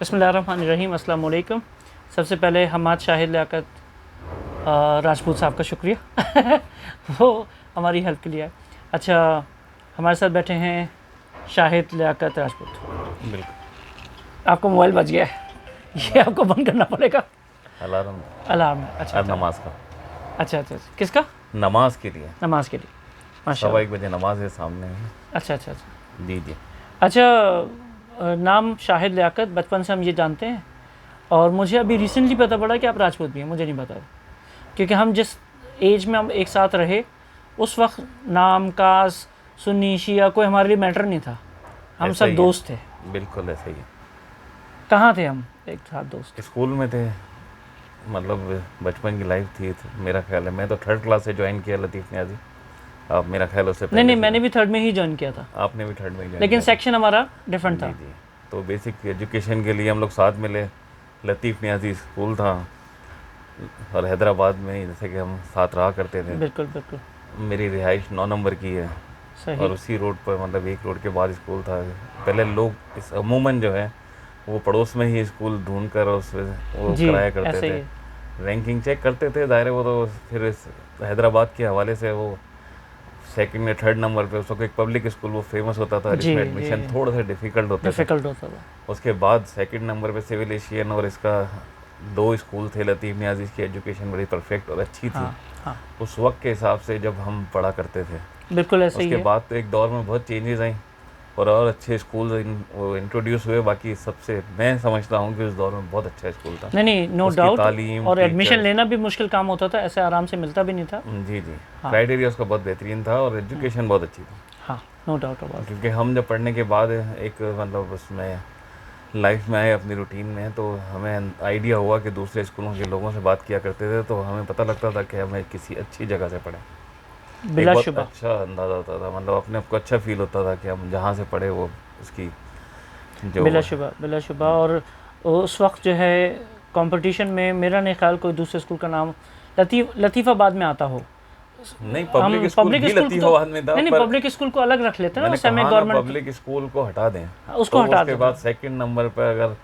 बिस्मिल्लाहिर्रहमानिर्रहीम, अस्सलाम वालेकुम। सबसे पहले हमाद शाहिद लियाकत राजपूत साहब का शुक्रिया वो हमारी हेल्प के लिए आए। अच्छा, हमारे साथ बैठे हैं शाहिद लियाकत राजपूत। बिल्कुल। आपका मोबाइल बज गया है, ये आपको बंद करना पड़ेगा। अलार्म अच्छा नमाज का। अच्छा, किसका? नमाज के लिए। नमाज के लिए, माशाल्लाह। 1:15 बजे नमाज है सामने है। अच्छा। जी जी। अच्छा, नाम शाहिद लियाकत बचपन से हम ये जानते हैं, और मुझे अभी रिसेंटली पता पड़ा कि आप राजपूत भी हैं। मुझे नहीं पता, क्योंकि हम जिस एज में हम एक साथ रहे उस वक्त नाम कास्ट सुन्नी शिया कोई हमारे लिए मैटर नहीं था। हम सब दोस्त थे। बिल्कुल ऐसा ही है। कहाँ थे हम एक साथ दोस्त? स्कूल में थे, मतलब बचपन की लाइफ थी। तो मेरा ख्याल है मैं तो 3rd क्लास से ज्वाइन किया लतीफ़ नियाज़ी। आप मेरा ख्याल उससे पहले? नहीं, मैंने भी 3rd में ही ज्वाइन किया था। आपने भी 3rd में ज्वाइन, लेकिन सेक्शन हमारा डिफरेंट था। जी। तो बेसिक एजुकेशन के लिए हम लोग साथ मिले। लतीफ़ नियाज़ी स्कूल था और हैदराबाद में, जैसे कि हम साथ रहा करते थे। बिल्कुल। मेरी रिहाइश 9 नंबर की है। सही। और उसी रोड पर, मतलब एक रोड के बाद स्कूल था। पहले लोग इस अमूमन जो है वो पड़ोस में ही स्कूल ढूंढ कर वो कराया करते थे, रैंकिंग चेक करते थे। ज़ाहिर है वो तो फिर हैदराबाद के हवाले से वो 2nd या 3rd नंबर पे, उसको एक पब्लिक स्कूल वो फेमस होता था, जिसमें एडमिशन थोड़ा सा डिफ़िकल्ट होता था। उसके बाद 2nd नंबर पे सिविल एशियन और इसका 2 स्कूल थे। लतीफ़ नियाज़ी की एजुकेशन बड़ी परफेक्ट और अच्छी थी। हाँ। उस वक्त के हिसाब से जब हम पढ़ा करते थे। बिल्कुल ऐसे ही है। उसके बाद तो एक दौर में बहुत चेंजेस आई और अच्छे स्कूल इंट्रोड्यूस हुए। बाकी सबसे मैं समझता हूँ कि उस दौर में बहुत अच्छा स्कूल था। नहीं, नो डाउट। तालीम और एडमिशन लेना भी मुश्किल काम होता था, ऐसे आराम से मिलता भी नहीं था। जी। क्राइटेरिया उसका बहुत बेहतरीन था और एजुकेशन बहुत अच्छी थी। हाँ, नो डाउट अबाउट। क्योंकि हम जब पढ़ने के बाद एक मतलब उसमें लाइफ में आए अपनी रूटीन में, तो हमें आइडिया हुआ कि दूसरे स्कूलों के लोगों से बात किया करते थे, तो हमें पता लगता था कि हमें किसी अच्छी जगह से पढ़ें। एक बहुत अच्छा अंदाज़ा होता था, मतलब अपने आप को अच्छा फील होता था कि हम जहाँ से पढ़े वो उसकी जो बिलाशुबा। और उस वक्त जो है कंपटीशन में मेरा नहीं ख्याल कोई दूसरे स्कूल का नाम लतीफ़ाबाद में आता हो। नहीं, पब्लिक स्कूल भी लतीफ़ाबाद में था। नहीं, पब्लिक स्कूल को अलग रख लेते हैं ना, सेमी गवर्नमेंट। पब्लिक स्कूल को हटा दें, उसको हटा दें। उसके बाद 2nd नंबर पर अगर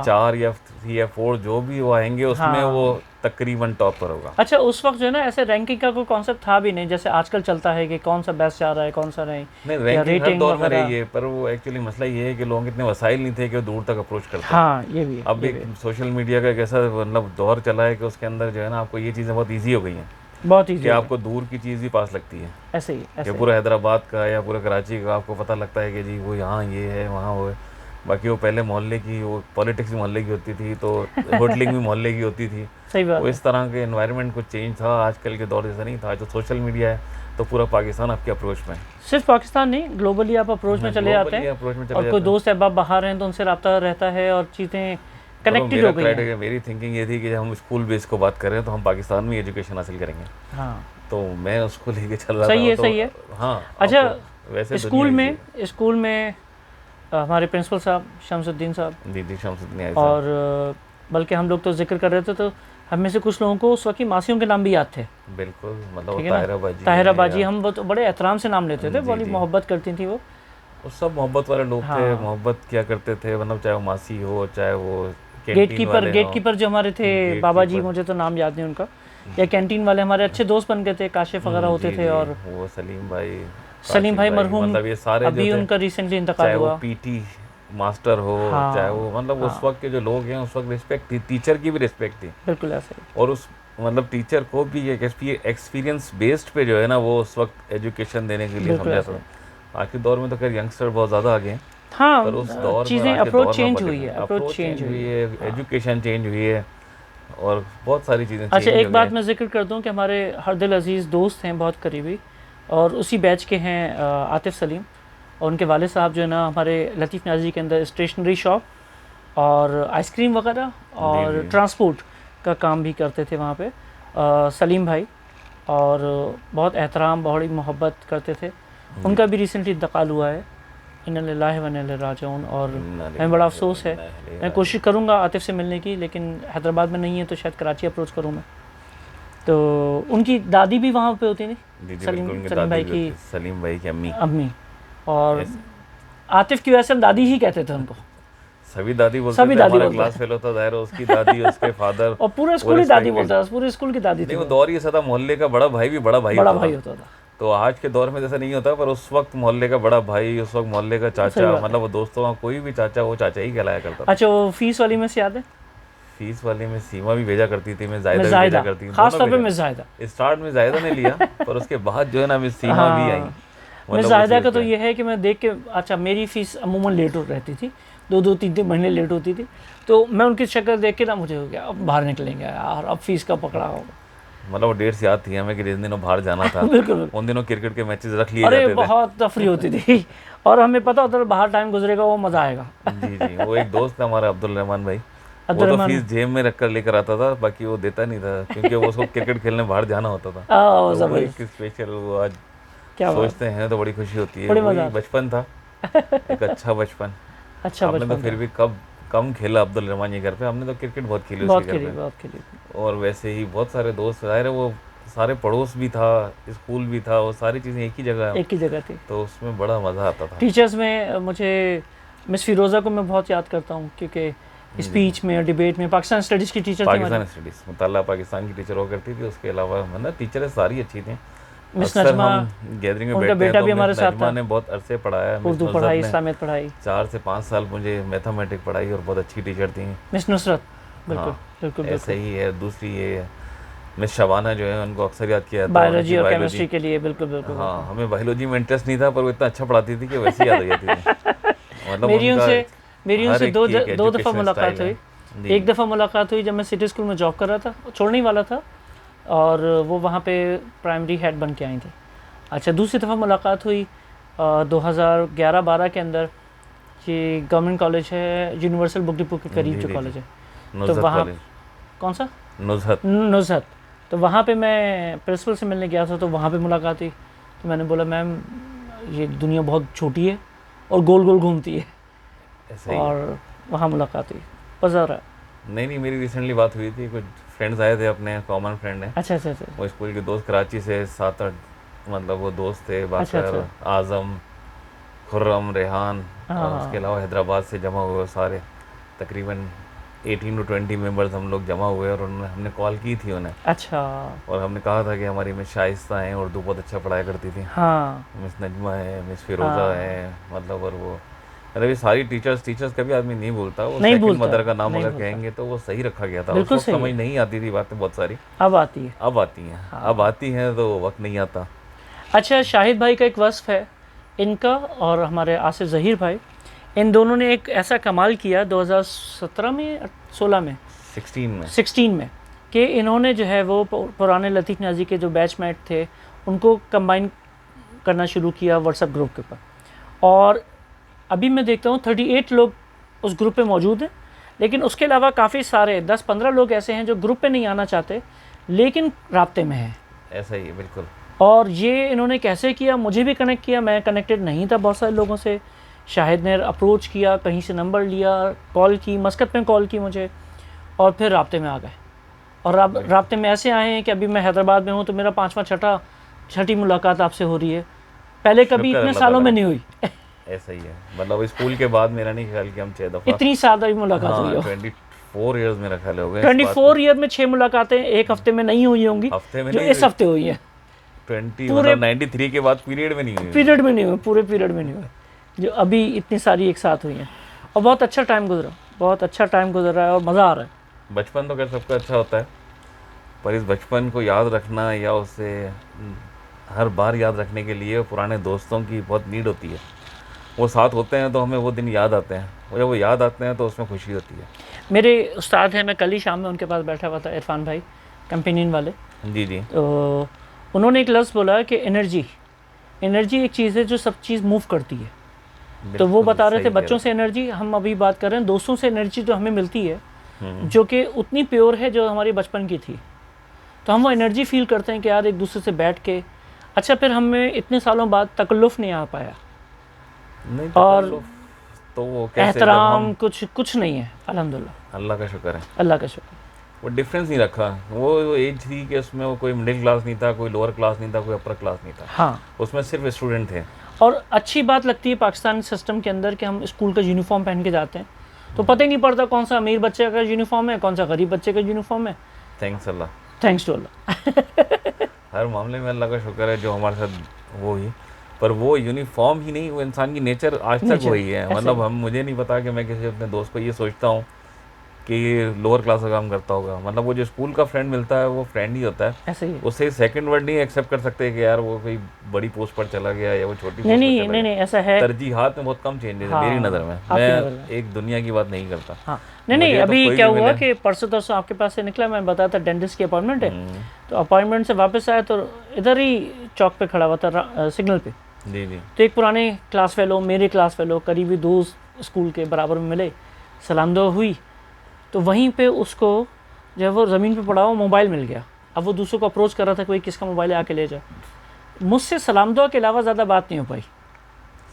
4 या 3 या 4 जो भी वो आएंगे उसमें वो तकरीबन टॉप पर होगा। अच्छा, उस वक्त जो है ना ऐसे रैंकिंग का कोई कॉन्सेप्ट था भी नहीं, जैसे आजकल चलता है कि कौन सा बेस्ट जा रहा है कौन सा नहीं। रैंकिंग हर दौर में रही है, पर वो एक्चुअली मसला ये है कि लोगों के इतने वसाइल नहीं थे कि वो दूर तक अप्रोच करते। हाँ, ये भी है। अब एक सोशल मीडिया का एक ऐसा मतलब दौर चला है कि उसके अंदर जो है ना आपको ये चीज़ें बहुत ईजी हो गई हैं, बहुत ईजी कि आपको दूर की चीज़ भी पास लगती है। ऐसे ही पूरा हैदराबाद का या पूरा कराची का आपको पता लगता है कि जी वो यहाँ ये है वहाँ वो है। बाकी वो पहले मोहल्ले की, वो पॉलिटिक्स भी मोहल्ले की होती थी, तो होटलिंग भी मोहल्ले की होती थी। सही बात। वो इस तरह के एनवायरनमेंट कुछ चेंज था। आजकल के दौर जैसा नहीं था। जो सोशल मीडिया है तो पूरा पाकिस्तान आपके अप्रोच में, सिर्फ पाकिस्तान नहीं, ग्लोबली आप अप्रोच में चले जाते हैं। और कोई दोस्त अहबाब बाहर हैं तो उनसे रब्ता रहता है और चीज़ें कनेक्टेड हो गई हैं। मेरी थिंकिंग ये थी कि जब हम स्कूल बेस को बात करें तो हम पाकिस्तान में एजुकेशन हासिल करेंगे। हाँ, तो मैं उसको लेके चल रहा था। सही है। हाँ। अच्छा, वैसे स्कूल में हमारे प्रिंसिपल साहब शमसुद्दीन साहब, दीदी शमसुद्दीन, और बल्कि हम लोग तो जिक्र कर रहे थे तो हम में से कुछ लोगों को उस वक्त की मासियों के नाम भी याद थे। बिल्कुल, मतलब ताहिरा बाजी, हम वो तो बड़े एहतराम से नाम लेते थे, बड़ी मोहब्बत करती थी वो सब मोहब्बत वाले लोग थे, मोहब्बत किया करते थे। मतलब चाहे वो मासी हो, चाहे वो गेट कीपर जो हमारे थे बाबा जी, मुझे तो नाम याद नहीं उनका, या कैंटीन वाले हमारे अच्छे दोस्त बन गए थे, काशिफ वगैरह होते थे। और वो सलीम भाई मरहूम, मतलब ये सारे अभी उनका रिसेंटली इंतकाल हुआ। पीटी मास्टर हो, चाहे वो मतलब उस वक्त के जो लोग हैं उस वक्त रिस्पेक्ट थी, टीचर की भी रिस्पेक्ट थी। बिल्कुल ऐसे। और उस मतलब टीचर को भी एक एक्सपीरियंस बेस्ड पे जो है ना वो उस वक्त एजुकेशन देने के लिए समझा था। आज के दौर में तो खैर यंगस्टर बहुत ज़्यादा आ गए हैं। हाँ, पर उस दौर चीज़ें अप्रोच चेंज हुई है, एजुकेशन चेंज हुई है और बहुत सारी चीज़ें। अच्छा, एक बात मैं जिक्र कर दूं कि हमारे हर दिल अजीज़ दोस्त हैं, बहुत करीबी, और उसी बैच के हैं आतिफ सलीम, और उनके वालिद साहब जो है ना हमारे लतीफ़ नियाज़ी के अंदर स्टेशनरी शॉप और आइसक्रीम वगैरह और ट्रांसपोर्ट का काम भी करते थे वहाँ पे। सलीम भाई, और बहुत एहतराम, बड़ी मोहब्बत करते थे। उनका भी रिसेंटली इंतकाल हुआ है, इन्ना लिल्लाहि व इन्ना इलैहि राजिऊन। और हमें बड़ा अफसोस है। मैं कोशिश करूँगा आतिफ से मिलने की, लेकिन हैदराबाद में नहीं है तो शायद कराची अप्रोच करूँ मैं। तो उनकी दादी भी वहाँ पे होती थी, सलीम भाई की अम्मी। और आतिफ की वजह से हम दादी ही कहते थे उनको। सभी दादी बोलते थे, हमारा क्लास फेल होता दायरा उसकी दादी, उसके फादर और पूरा स्कूल ही दादी बोलता था, पूरे स्कूल की दादी थी। नहीं, वो दौर ये था, मोहल्ले का बड़ा भाई भी बड़ा भाई होता था। तो आज के दौर में जैसा नहीं होता, पर उस वक्त मोहल्ले का बड़ा भाई, उस वक्त मोहल्ले का चाचा, मतलब वो दोस्तों का कोई भी चाचा, वो चाचा ही कहलाया करता था। अच्छा, वो फीस वाली में से याद है? फीस वाले में सीमा भी भेजा करती थी, मैं जायदा भी भेजा करती थी, खास तौर पे मैं जायदा। स्टार्ट में जायदा ने लिया पर उसके बाद जो है ना मैं सीमा भी आई। मैं जायदा का तो ये है कि मैं देख के, अच्छा मेरी फीस अमूमन लेट हो रहती थी, 2-3 महीने लेट होती थी, तो मैं उनकी शक्ल देख के ना मुझे हो गया अब बाहर निकलेंगे यार, अब फीस का पकड़ा होगा। मतलब वो डेट्स याद थी हमें कि जिन दिनों बाहर जाना था बिल्कुल उन दिनों क्रिकेट के मैचेस रख लिए जाते थे। बहुत तफरी होती थी और हमें पता होता था बाहर टाइम गुजरेगा, वो मज़ा आएगा। जी जी, वो एक दोस्त था हमारा अब्दुल रहमान भाई, वो तो फीस जेब में रखकर लेकर आता था, बाकी वो देता नहीं था क्योंकि वो उसको क्रिकेट खेलने बाहर जाना होता था। तो वो एक स्पेशल, वो आज क्या सोचते हैं तो बड़ी खुशी होती है। वही बचपन था, एक अच्छा बचपन। आपने तो फिर भी कम खेला अब्दुल रहमान के घर पे, हमने तो क्रिकेट बहुत खेली उसके घर पे। और वैसे ही बहुत सारे दोस्त ज़ाहिर है, वो सारे पड़ोस भी था, स्कूल भी था, वो सारी चीज़ें एक ही जगह थी, तो उसमें बड़ा मज़ा आता था। टीचर्स में मुझे मिस फिरोज़ा को मैं बहुत याद करता हूँ, क्योंकि स्पीच में, डिबेट में, पाकिस्तान स्टडीज़ की टीचर थी, पाकिस्तान स्टडीज़ मुताल्ला पाकिस्तान की टीचर हुआ करती थी। उसके अलावा मतलब टीचरें सारी अच्छी थी। मिस नजमा, गैदरिंग में उनका बेटा भी हमारे साथ था, ने बहुत अरसे पढ़ाया, उर्दू पढ़ाई, इस्लामियत पढ़ाई, 4 से 5 साल मुझे मैथमेटिक्स पढ़ाई और बहुत अच्छी टीचर थी। मिस नुसरत, बिल्कुल बिल्कुल ऐसे ही है। दूसरी ये मिस शबाना जो है, उनको अक्सर याद किया बायोलॉजी और केमिस्ट्री के लिए। बिल्कुल बिल्कुल। हाँ, हमें बायोलॉजी में इंटरेस्ट नहीं था, पर वो इतना अच्छा पढ़ाती थी कि वैसे याद हो जाती थी। मतलब मेरी उनसे दो दफ़ा मुलाकात हुई। एक दफ़ा मुलाकात हुई जब मैं सिटी स्कूल में जॉब कर रहा था, छोड़ने ही वाला था, और वो वहाँ पे प्राइमरी हेड बन के आई थी। अच्छा, दूसरी दफ़ा मुलाकात हुई 2011-12 के अंदर, कि गवर्नमेंट कॉलेज है, यूनिवर्सल बुक डिपो के करीब जो कॉलेज है, तो वहाँ कौन सा नुज़हत, तो वहाँ पे मैं प्रिंसिपल से मिलने गया था, तो वहाँ पे मुलाकात हुई। तो मैंने बोला मैम ये दुनिया बहुत छोटी है और गोल गोल घूमती है, और वहाँ मुलाकात हुई। पज़ारा नहीं, मेरी रिसेंटली बात हुई थी, कुछ फ्रेंड्स आए थे, अपने कॉमन फ्रेंड हैं। अच्छा, वो स्कूल के दोस्त, कराची से 7-8 मतलब वो दोस्त थे, बाकर, आज़म, खुर्रम, रेहान, और उसके अलावा हैदराबाद से जमा हुए सारे, तकरीबन 18 to 20 मेंबर्स हम लोग जमा हुए, और हमने कॉल की थी उन्हें। अच्छा। और हमने कहा था कि हमारी मिस शाइस्ता हैं, उर्दू बहुत अच्छा पढ़ाया करती थी। हाँ। मिस नजमा है, मिस फिरोज़ा है, मतलब, और वो मतलब ये सारी टीचर्स कभी आदमी नहीं भूलता। वो सेकंड मदर का नाम अगर कहेंगे तो वो सही रखा गया था। उसको समझ नहीं आती थी बातें बहुत सारी, अब आती हैं। हाँ। अब आती हैं तो वक्त नहीं आता। अच्छा, शाहिद भाई का एक वस्फ है इनका, और हमारे आसिफ ज़हीर भाई, इन दोनों ने एक ऐसा कमाल किया 2017 में, 16 में, 16 में, कि इन्होंने जो है वो पुराने लतीफ़ न्याज़ी के जो बैचमेट थे उनको कंबाइन करना शुरू किया व्हाट्सएप ग्रुप के ऊपर, और अभी मैं देखता हूँ 38 लोग उस ग्रुप पे मौजूद हैं। लेकिन उसके अलावा काफ़ी सारे 10-15 लोग ऐसे हैं जो ग्रुप पे नहीं आना चाहते लेकिन राब्ते में हैं। ऐसा ही है, बिल्कुल। और ये इन्होंने कैसे किया, मुझे भी कनेक्ट किया, मैं कनेक्टेड नहीं था बहुत सारे लोगों से, शाहिद ने अप्रोच किया, कहीं से नंबर लिया, कॉल की, मस्कत में कॉल की मुझे, और फिर राब्ते में आ गए। और राब्ते में ऐसे आए हैं कि अभी मैं हैदराबाद में हूँ तो मेरा 5वां छठी मुलाकात आपसे हो रही है, पहले कभी इतने सालों में नहीं हुई। ऐसा ही है, मतलब स्कूल के बाद मेरा नहीं ख्याल कि हम 6 दफ़ा इतनी सारी मुलाकात हुई हो। 24 ईयर्स मेरा ख्याल हो गए। 24 ईयर में 6 मुलाकातें एक हफ्ते में नहीं हुई होंगी, जो इस हफ्ते हुई है। 93 के बाद पीरियड में नहीं हुई, पूरे पीरियड में नहीं हुई, जो अभी इतनी सारी एक साथ हुई हैं। और बहुत अच्छा टाइम गुजरा है और मज़ा आ रहा है। बचपन तो खैर सबका अच्छा होता है, पर इस बचपन को याद रखना या उसे हर बार याद रखने के लिए पुराने दोस्तों की बहुत नीड होती है। वो साथ होते हैं तो हमें वो दिन याद आते हैं, और जब वो याद आते हैं तो उसमें खुशी होती है। मेरे उस्ताद हैं, मैं कल ही शाम में उनके पास बैठा हुआ था, इरफान भाई, कंपेनियन वाले। जी। तो उन्होंने एक लफ्ज़ बोला कि एनर्जी एक चीज़ है जो सब चीज़ मूव करती है। तो वो बता रहे थे बच्चों से एनर्जी, हम अभी बात कर रहे हैं दोस्तों से एनर्जी जो हमें मिलती है, जो कि उतनी प्योर है जो हमारी बचपन की थी। तो हम वो एनर्जी फील करते हैं कि यार एक दूसरे से बैठ के, अच्छा फिर हमें इतने सालों बाद तकल्लुफ़ नहीं आ पाया, नहीं और तो वो कैसे, एहतराम कुछ नहीं है, अल्हम्दुलिल्लाह, अल्लाह का शुक्र है, अल्लाह का शुक्र। वो डिफरेंस नहीं रखा। वो एज थी कि उसमें वो कोई मिडिल क्लास नहीं था, कोई लोअर क्लास नहीं था, कोई अपर क्लास नहीं था। हाँ, उसमें सिर्फ स्टूडेंट थे। और अच्छी बात लगती है पाकिस्तान सिस्टम के अंदर कि हम स्कूल का यूनिफॉर्म पहन के जाते हैं, तो पता ही नहीं पड़ता कौन सा अमीर बच्चे का यूनिफॉर्म है, कौन सा गरीब बच्चे का यूनिफॉर्म है। थैंक्स अल्लाह, थैंक्स टू अल्लाह। हर मामले में अल्लाह का शुक्र है जो हमारे साथ वो ही, पर वो यूनिफॉर्म ही नहीं, वो इंसान की नेचर आज तक वही है। मतलब हम, मुझे नहीं पता कि मैं किसी अपने दोस्त को ये सोचता हूँ कि लोअर क्लास का काम करता होगा। मतलब वो जो स्कूल का फ्रेंड मिलता है वो फ्रेंड ही होता है, ऐसे ही। उससे सेकंड वर्ड नहीं एक्सेप्ट कर सकते कि यार वो कोई बड़ी पोस्ट पर चला गया या वो छोटी पोस्ट पर नहीं चला नहीं गया। ऐसा है। तरजीहात में बहुत कम चेंजेस है मेरी नज़र में। मैं एक दुनिया की बात नहीं करता। हाँ नहीं, मुझे तो अभी कोई क्या भी हुआ मिले। कि परसों तरसों आपके पास से निकला, मैं बताया था डेंटिस्ट की अपॉइंटमेंट है, तो अपॉइंटमेंट से वापस आया तो इधर ही चौक पे खड़ा हुआ था सिग्नल पे। जी जी। तो एक पुराने क्लास फेलो, मेरे क्लास फेलो, करीबी दोस्त स्कूल के बराबर में मिले, सलाम दुआ हुई। तो वहीं पे उसको जब वो ज़मीन पे पड़ा हुआ मोबाइल मिल गया। अब वो दूसरों को अप्रोच कर रहा था कोई किसका मोबाइल है आके ले जा। मुझसे सलाम दुआ के अलावा ज़्यादा बात नहीं हो पाई।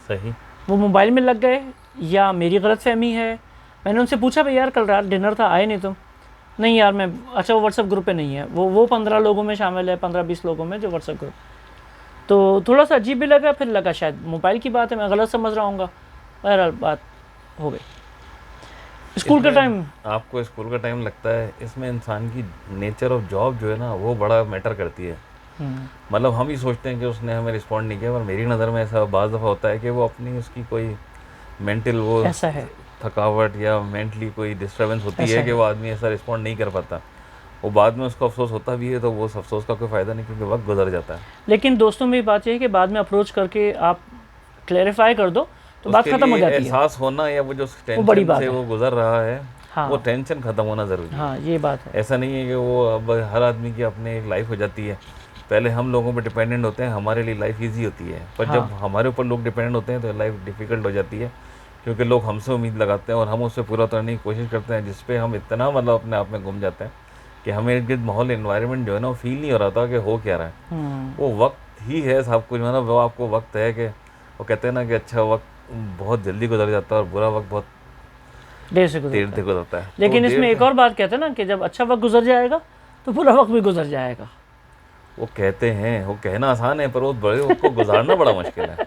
सही। वो मोबाइल में लग गए या मेरी गलतफहमी है। मैंने उनसे पूछा भाई यार कल रात डिनर था, आए नहीं तुम? नहीं यार मैं, अच्छा वो व्हाट्सएप ग्रुप पे नहीं है, वो 15 लोगों में शामिल है, 15-20 लोगों में जो व्हाट्सएप ग्रुप। तो थोड़ा सा अजीब भी लगा, फिर लगा शायद मोबाइल की बात है, मैं गलत समझ रहा हूँ। बहरहाल बात हो गई। स्कूल का टाइम, आपको स्कूल का टाइम लगता है, इसमें इंसान की नेचर ऑफ जॉब जो है ना वो बड़ा मैटर करती है। मतलब हम ही सोचते हैं कि उसने हमें रिस्पॉन्ड नहीं किया, पर मेरी नज़र में ऐसा बाज़ दफ़ा होता है कि वो अपनी उसकी कोई मेंटल वो ऐसा है, थकावट या मेंटली कोई डिस्टर्बेंस होती है कि वो आदमी ऐसा रिस्पॉन्ड नहीं कर पाता। वो बाद में उसको अफसोस होता भी है, तो वो अफसोस का कोई फ़ायदा नहीं क्योंकि वक्त गुजर जाता है। लेकिन दोस्तों में बात यह है कि बाद में अप्रोच करके आप क्लैरिफाई कर दो तो बात खत्म हो जाती है। एहसास होना या वो जो बड़ी टेंशन बात से है। वो गुजर रहा है, हाँ, वो टेंशन ख़त्म होना ज़रूरी है। हाँ ये बात है। ऐसा नहीं है कि वो अब हर आदमी की अपने एक लाइफ हो जाती है। पहले हम लोगों पर डिपेंडेंट होते हैं, हमारे लिए लाइफ ईजी होती है, पर जब हमारे ऊपर लोग डिपेंडेंट होते हैं तो लाइफ डिफ़िकल्ट हो जाती है, क्योंकि लोग हमसे उम्मीद लगाते हैं और हम उससे पूरा उतरने की कोशिश करते हैं, जिस पे हम इतना मतलब अपने आप में गुम जाते हैं कि हमें इर्द गिर्द माहौल एनवायरनमेंट जो है ना वो फील नहीं हो रहा था कि हो क्या रहा है। वो वक्त ही है सब कुछ। मतलब वो आपको वक्त है कि वो कहते हैं ना कि अच्छा वक्त बहुत जल्दी गुजर जाता है और बुरा वक्त बहुत देर से गुजरता है। लेकिन इसमें एक और बात कहते हैं ना कि जब अच्छा वक्त गुजर जाएगा तो बुरा वक्त भी गुजर जाएगा। वो कहते हैं, वो कहना आसान है पर वो बड़े उसको गुजारना बड़ा मुश्किल है।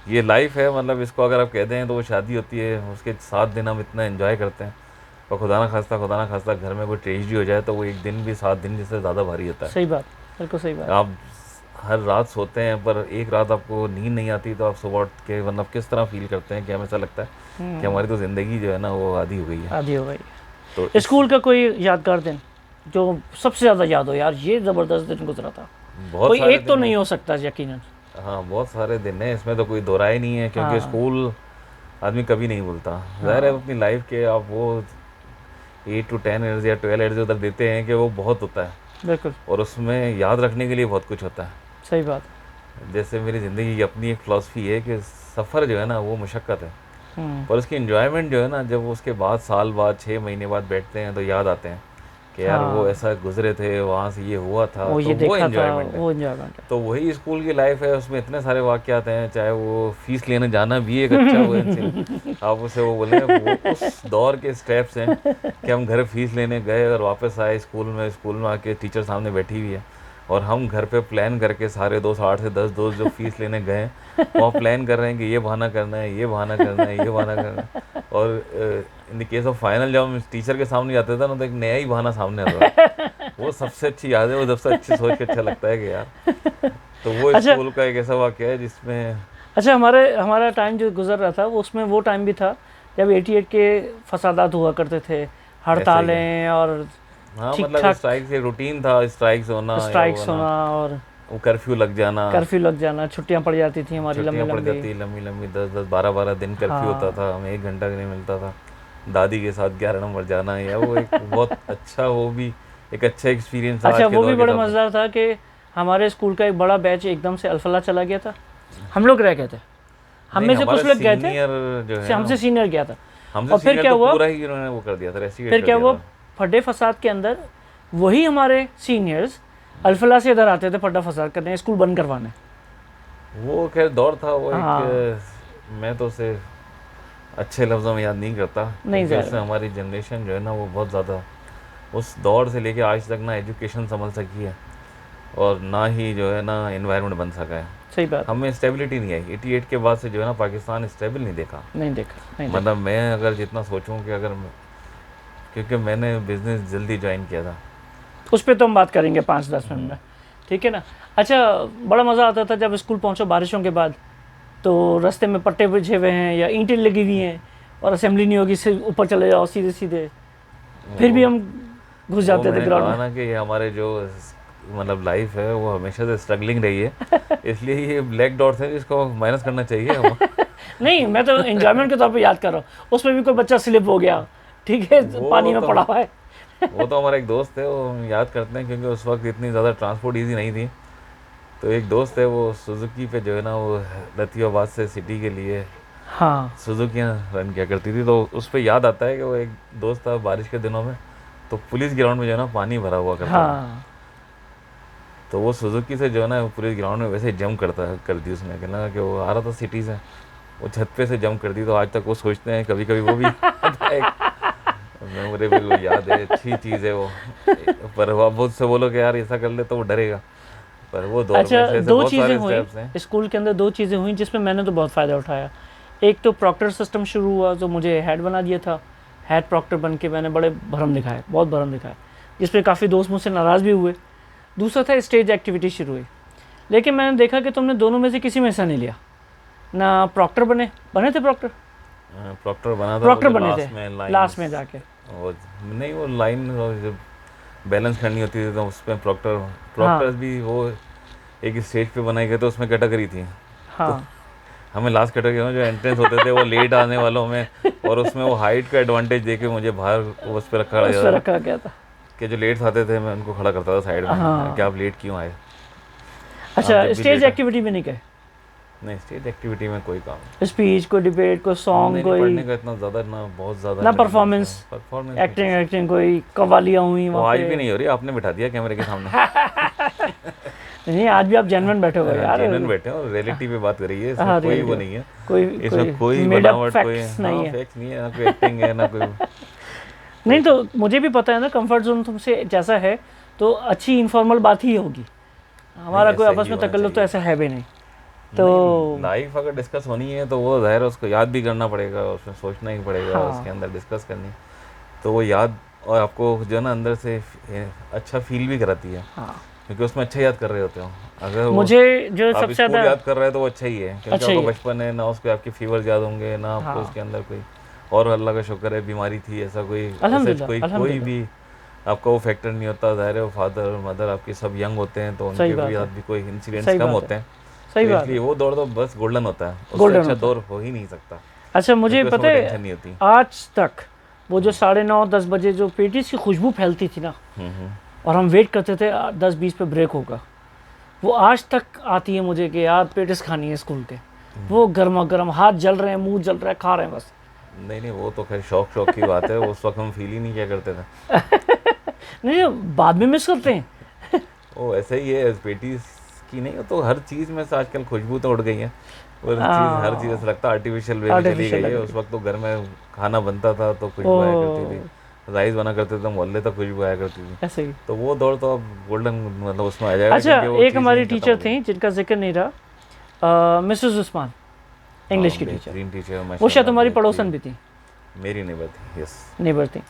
ये लाइफ है, मतलब इसको अगर आप कहते हैं तो वो शादी होती है, उसके 7 दिन हम इतना एंजॉय करते हैं, और खुदा ना खास्ता घर में कोई ट्रेजेडी हो जाए तो वो एक दिन भी 7 दिन जिससे ज़्यादा भारी होता है। सही बात, बिल्कुल सही बात। आप हर रात सोते हैं पर एक रात आपको नींद नहीं आती तो आप सुबह उठ के मतलब किस तरह फील करते हैं कि हमें ऐसा लगता है कि हमारी तो ज़िंदगी जो है ना वो आधी हो गई है। आधी हो गई। तो स्कूल का कोई यादगार दिन जो सबसे ज़्यादा याद हो, यार ये ज़बरदस्त दिन गुजरा था? कोई एक तो नहीं हो सकता यकीनन। हाँ बहुत सारे दिन हैं, इसमें तो कोई दो राय नहीं है, क्योंकि स्कूल आदमी कभी नहीं भूलता। ज़ाहिर है अपनी लाइफ के आप वो 8 to 10 ईयर्स या 12 ईयर्स उधर देते हैं कि वो बहुत होता है, बिल्कुल, और उसमें याद रखने के लिए बहुत कुछ होता है। सही बात। जैसे मेरी ज़िंदगी की अपनी एक फ़िलासफ़ी है कि सफ़र जो है ना वो मुशक्क़त है, पर उसकी इन्जॉयमेंट जो है ना जब उसके बाद साल बाद 6 महीने बाद बैठते हैं तो याद आते हैं कि यार वो ऐसा गुजरे थे, वहाँ से ये हुआ था, तो वो एंजॉयमेंट है। तो वही स्कूल की लाइफ है, उसमें इतने सारे वाक़यात हैं, चाहे वो फ़ीस लेने जाना भी एक अच्छा हुआ इंसिडेंट, आप उसे वो बोले वो उस दौर के स्टेप्स हैं कि हम घर फ़ीस लेने गए और वापस आए स्कूल में आके टीचर सामने बैठी हुई है और हम घर पे प्लान करके सारे दोस्त 8 से 10 दोस्त जो फ़ीस लेने गए वहाँ प्लान कर रहे हैं कि ये बहाना करना है, ये बहाना करना है, ये बहाना करना है, और in the case of final जब हम टीचर के सामने जाते थे ना तो एक नया ही बहाना सामने आता था। वो सबसे अच्छी याद है, वो सबसे अच्छी सोच के अच्छा लगता है कि यार। तो वो स्कूल का एक ऐसा वाक़या है जिसमें अच्छा हमारा टाइम जो गुजर रहा था उसमें वो टाइम भी था जब 88 के फसादात हुआ करते थे, हड़तालें और हाँ मतलब स्ट्राइक से रूटीन था, स्ट्राइक्स होना और वो कर्फ्यू लग जाना, छुट्टियां पड़ जाती थी हमारी लंबी 10-10 12-12 दिन कर्फ्यू होता था, हमें 1 घंटा नहीं मिलता था। दादी के साथ 11 नंबर जाना, या वो एक बहुत अच्छा, वो भी एक अच्छा एक्सपीरियंस था। अच्छा वो भी बड़ा मज़ेदार था कि हमारे स्कूल का एक बड़ा बैच एकदम से अल्फला चला गया था, हम लोग रह गए थे, हम में से कुछ लोग गए थे, हमसे सीनियर गया था, और फिर क्या हुआ, पूरा ही उन्होंने वो कर दिया था, फिर क्या हुआ, फड्डे फसाद के अंदर वही हमारे सीनियर्स अल्फला से इधर आते थे फड्डा फसाद करने, स्कूल बंद करवाने। वो खैर दौर था, वो एक मैं तो उसे अच्छे लफ्ज़ों में याद नहीं करता, क्योंकि उससे हमारी जनरेशन जो है ना वो बहुत ज़्यादा उस दौर से लेके आज तक ना एजुकेशन संभल सकी है और ना ही जो है ना एनवायरनमेंट बन सका है। सही बात। हमें स्टेबिलिटी नहीं आई 88 के बाद से जो है ना, पाकिस्तान स्टेबल नहीं देखा। नहीं मतलब मैं अगर जितना सोचूं कि अगर क्योंकि मैंने बिजनेस जल्दी ज्वाइन किया था, उस पर तो हम बात करेंगे 5-10 मिनट में, ठीक है ना। अच्छा, बड़ा मज़ा आता था जब स्कूल पहुंचो बारिशों के बाद, तो रास्ते में पट्टे बिछे हुए हैं या ईंटें लगी हुई हैं और असेंबली नहीं होगी, सिर्फ ऊपर चले जाओ सीधे सीधे, फिर भी हम घुस जाते थे ग्राउंड में। ना कि ये हमारे जो मतलब लाइफ है वो हमेशा से स्ट्रगलिंग रही है इसलिए ये ब्लैक डॉट्स है, इसको माइनस करना चाहिए हम। नहीं, मैं तो एंजॉयमेंट के तौर पे याद कर रहा हूँ। उसमें भी कोई बच्चा स्लिप हो गया, ठीक है, पानी में पड़ा हुआ है। वो तो हमारा एक दोस्त है, वो हम याद करते हैं क्योंकि उस वक्त इतनी ज़्यादा ट्रांसपोर्ट ईजी नहीं थी। तो एक दोस्त है, वो सुजुकी पे जो है ना, वो लतीफ़ाबाद से सिटी के लिए हाँ, सुजुकियाँ रन किया करती थी। तो उस पर याद आता है कि वो एक दोस्त था बारिश के दिनों में, तो पुलिस ग्राउंड में जो है ना पानी भरा हुआ करता था। हाँ, तो वो सुजुकी से जो है ना पुलिस ग्राउंड में वैसे जंप कर दी उसने, कहना कि वो आ रहा था सिटी से, वो छत पे से जंप कर दी। तो आज तक वो सोचते हैं कभी कभी, वो भी मेमोरेबल वो याद है, अच्छी चीज़ है वो। पर अब उससे बोलो कि यार ऐसा कर ले तो वो डरेगा, पर वो दौर में अच्छा, ऐसे दो बहुत चीज़ें सारे हुई स्टेप्स हैं। स्कूल के अंदर, 2 चीज़ें हुई जिसमें मैंने तो बहुत फ़ायदा उठाया। एक तो प्रॉक्टर सिस्टम शुरू हुआ, जो मुझे हेड बना दिया था। हेड प्रॉक्टर बन के मैंने बड़े भरम दिखाए, बहुत भरम दिखाए, जिस पे काफ़ी दोस्त मुझसे नाराज़ भी हुए। दूसरा था स्टेज एक्टिविटी शुरू हुई, लेकिन मैंने देखा कि तुमने दोनों में से किसी में हिस्सा नहीं लिया। ना प्रॉक्टर बने थे प्रॉक्टर, प्रॉक्टर बना था, प्रॉक्टर मुझे बने लास्ट थे में लास्ट में जाके। वो नहीं, वो लाइन जब बैलेंस करनी होती थी तो उसमें हाँ, प्रॉक्टर्स भी वो एक स्टेज पे बनाई गए थे, उसमें कैटेगरी थी। तो हाँ, हमें लास्ट कैटेगरी में जो एंट्रेंस होते थे वो लेट आने वालों में, और उसमें वो हाइट का एडवांटेज देके मुझे बाहर उस पर रखा उस गया पर था रखा गया था। कि जो लेट आते थे मैं उनको खड़ा करता था साइड में, हाँ। कि आप लेट क्यों आए, आप अच्छा, जब भी स्टेज लेट आए। एक्टिविटी में नहीं गए? नहीं, स्टेज एक्टिविटी में कोई काम नहीं। स्पीच, कोई डिबेट, कोई सॉन्ग, नहीं, कोई पढ़ने का इतना ज़्यादा ना, बहुत ज़्यादा ना मेरे लिए परफॉर्मेंस, परफॉर्मेंस एक्टिंग, कोई कवालियाँ हुई वो वहाँ आज पे? भी नहीं हो रही, आपने बिठा दिया कैमरे के सामने। नहीं, आज भी आप जेन्युइन बैठे हुए यार। जेन्युइन बैठे हैं और रियलिटी पे बात करिए, इसमें हाँ, कोई वो रियलिटी नहीं है, कोई इसमें कोई मेड अप बनावट, कोई फैक्ट्स नहीं है। फैक्ट नहीं है, ना कोई एक्टिंग है ना कोई। नहीं, तो मुझे भी पता है ना, कंफर्ट जोन तुमसे जैसा है तो अच्छी इनफॉर्मल बात ही होगी। हमारा कोई ऐसा आपस ही में होना तकल्लुफ़ तो चाहिए। ऐसा है भी नहीं। तो लाइफ अगर डिस्कस होनी है तो वो ज़ाहिर है उसको याद भी करना पड़ेगा, उसमें सोचना ही पड़ेगा, हाँ, उसके अंदर डिस्कस करनी, तो वो याद और आपको जो है ना अंदर से अच्छा फील भी कराती है, हाँ, क्योंकि उसमें अच्छा याद कर रहे होते हो। अगर वो मुझे जो आप सबसे स्कूल ज़्यादा याद कर रहे हैं तो वो अच्छा ही है, क्योंकि अच्छा ही आपका है। बचपन है ना, उसके आपके फीवर याद होंगे ना, आपको हाँ, उसके अंदर कोई और अल्लाह का शुक्र है बीमारी थी, ऐसा कोई अल्हम्दुलिल्लाह, कोई अल्हम्दुलिल्लाह। भी आपका वो फैक्टर नहीं होता। ज़ाहिर है वो फादर और मदर आपके सब यंग होते हैं, तो सही उनके भी बात याद है, भी कोई इंसिडेंट्स सही कम बात है, होते हैं। सही तो बात इसलिए है। वो दौर तो बस गोल्डन होता है, उससे गोल्डन अच्छा होता है। दौर हो ही नहीं सकता, अच्छा, मुझे क्योंकि उसमें पता कोई है, टेंशन नहीं होती। आज तक वो जो 9:30-10 बजे जो पेटीज की खुशबू फैलती थी ना, हम्म। और हम वेट करते थे 10-20 पे ब्रेक होगा, वो आज तक आती है मुझे कि यार पेटिस खानी है स्कूल के। वो गर्मा गर्म, हाथ जल रहे हैं, मुंह जल रहा है, खा रहे हैं बस। नहीं नहीं, वो तो खैर शौक की बात है, उस वक्त हम फील ही नहीं किया करते थे। नहीं, बाद में मिस करते हैं। वो ऐसे ही है, पेटीज की नहीं हो तो हर चीज़ में से आजकल खुशबू तो उड़ गई है, और हर चीज़ ऐसा लगता है आर्टिफिशियल वे में चली गई है। उस वक्त तो घर में खाना बनता था तो खुशबू आया करती थी, राइस बना करते थे तो मोहल्ले तक खुशबू आया करती थी। ऐसे ही। तो वो दौर तो अब गोल्डन मतलब उसमें आ जाएगा, अच्छा, क्योंकि वो एक चीज़ हमारी ही खत्म टीचर हो गई। थी जिनका जिक्र नहीं रहा, मिसेस उस्मान, इंग्लिश की टीचर। बेहतरीन टीचर, वो शायद माशाल्लाह, हमारी बेहतरीन। पड़ोसन भी थी, मेरी नेबर थी, यस। नेबर थी।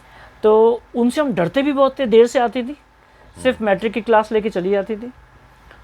तो उनसे हम डरते भी बहुत थे, देर से आती थी, सिर्फ मैट्रिक की क्लास लेके चली जाती थी,